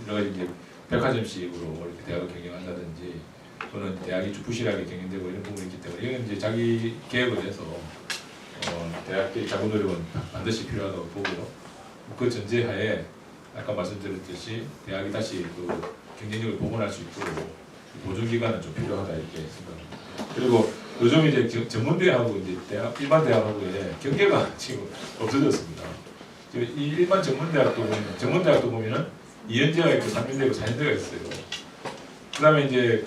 여러 가지 이제 백화점식으로 이렇게 대학을 경영한다든지 또는 대학이 좀 부실하게 경영되고 이런 부분이 있기 때문에 이건 이제 자기 계획을 해서 대학의 자구 노력은 반드시 필요하다고 보고요. 그 전제하에 아까 말씀드렸듯이 대학이 다시 그 경쟁력을 복원할 수 있도록 보증기관은 좀 필요하다 이렇게 생각합니다. 그리고 요즘 이제 전문대하고 이제 일반 대학하고의 경계가 지금 없어졌습니다. 지금 이 일반 전문대학도 보면은 2년제가 있고 3년제가 있고 4년제가 있어요. 그다음에 이제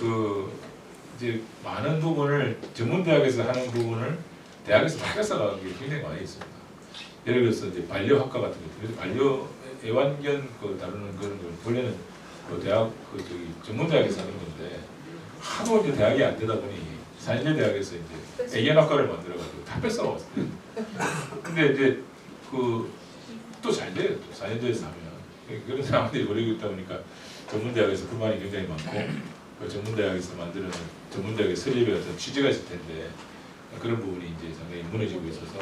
이제 많은 부분을 전문대학에서 하는 부분을 대학에서 바뀌어서 가는 게 굉장히 많이 있습니다. 예를 들어서 이제 반려학과 같은 거, 그래서 반려 애완견 다루는 그런 걸 원래는 대학 전문대학에서 하는 건데 하도 이제 대학이 안 되다 보니 4년제 대학에서 이제 애견학과를 만들어가지고 다 뺏어먹었어요. 근데 이제 또 잘 돼요. 또 4년제에서 하면 그런 사람들이 몰리고 있다 보니까 전문대학에서 불만이 굉장히 많고 그 전문대학에서 만드는 전문대학의 설립에 어떤 취지가 있을 텐데 그런 부분이 이제 상당히 무너지고 있어서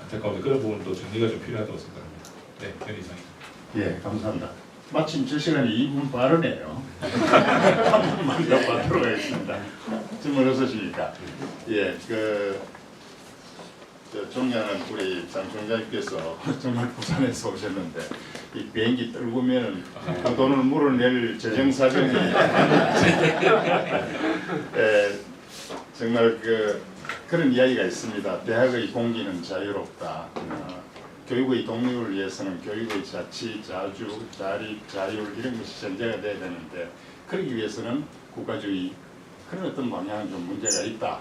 안타까운데 그런 부분도 정리가 좀 필요하다고 생각합니다. 네, 현 이상입니다. 예, 감사합니다. 마침 저 시간이 2분 빠르네요. 한 분만 더 받도록 하겠습니다. 질문 어떠십니까? 예, 존경하는 우리 장 총장님께서 정말 부산에서 오셨는데 이 비행기 떨구면은 그 돈을 물어낼 재정 사정이 정말 그런 이야기가 있습니다. 대학의 공기는 자유롭다. 교육의 독립을 위해서는 교육의 자치, 자주, 자립, 자율 이런 것이 전제가 돼야 되는데 그러기 위해서는 국가주의 그런 어떤 방향은 좀 문제가 있다.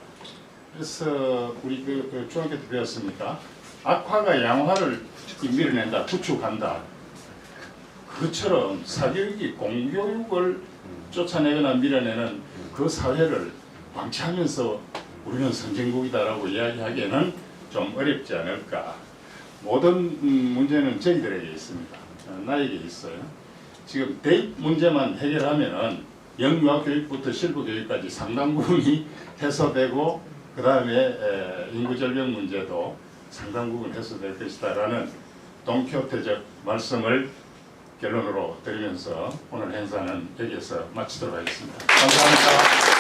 그래서 우리 중학교 때 배웠습니까? 악화가 양화를 밀어낸다, 구축한다. 그처럼 사교육이 공교육을 쫓아내거나 밀어내는 그 사회를 방치하면서 우리는 선진국이다라고 이야기하기에는 좀 어렵지 않을까. 모든 문제는 저희들에게 있습니다. 나에게 있어요. 지금 대입 문제만 해결하면은 영유아 교육부터 실부 교육까지 상당 부분이 해소되고 그 다음에 인구 절벽 문제도 상당 부분 해소될 것이다라는 동키호테적 말씀을 결론으로 드리면서 오늘 행사는 여기에서 마치도록 하겠습니다. 감사합니다.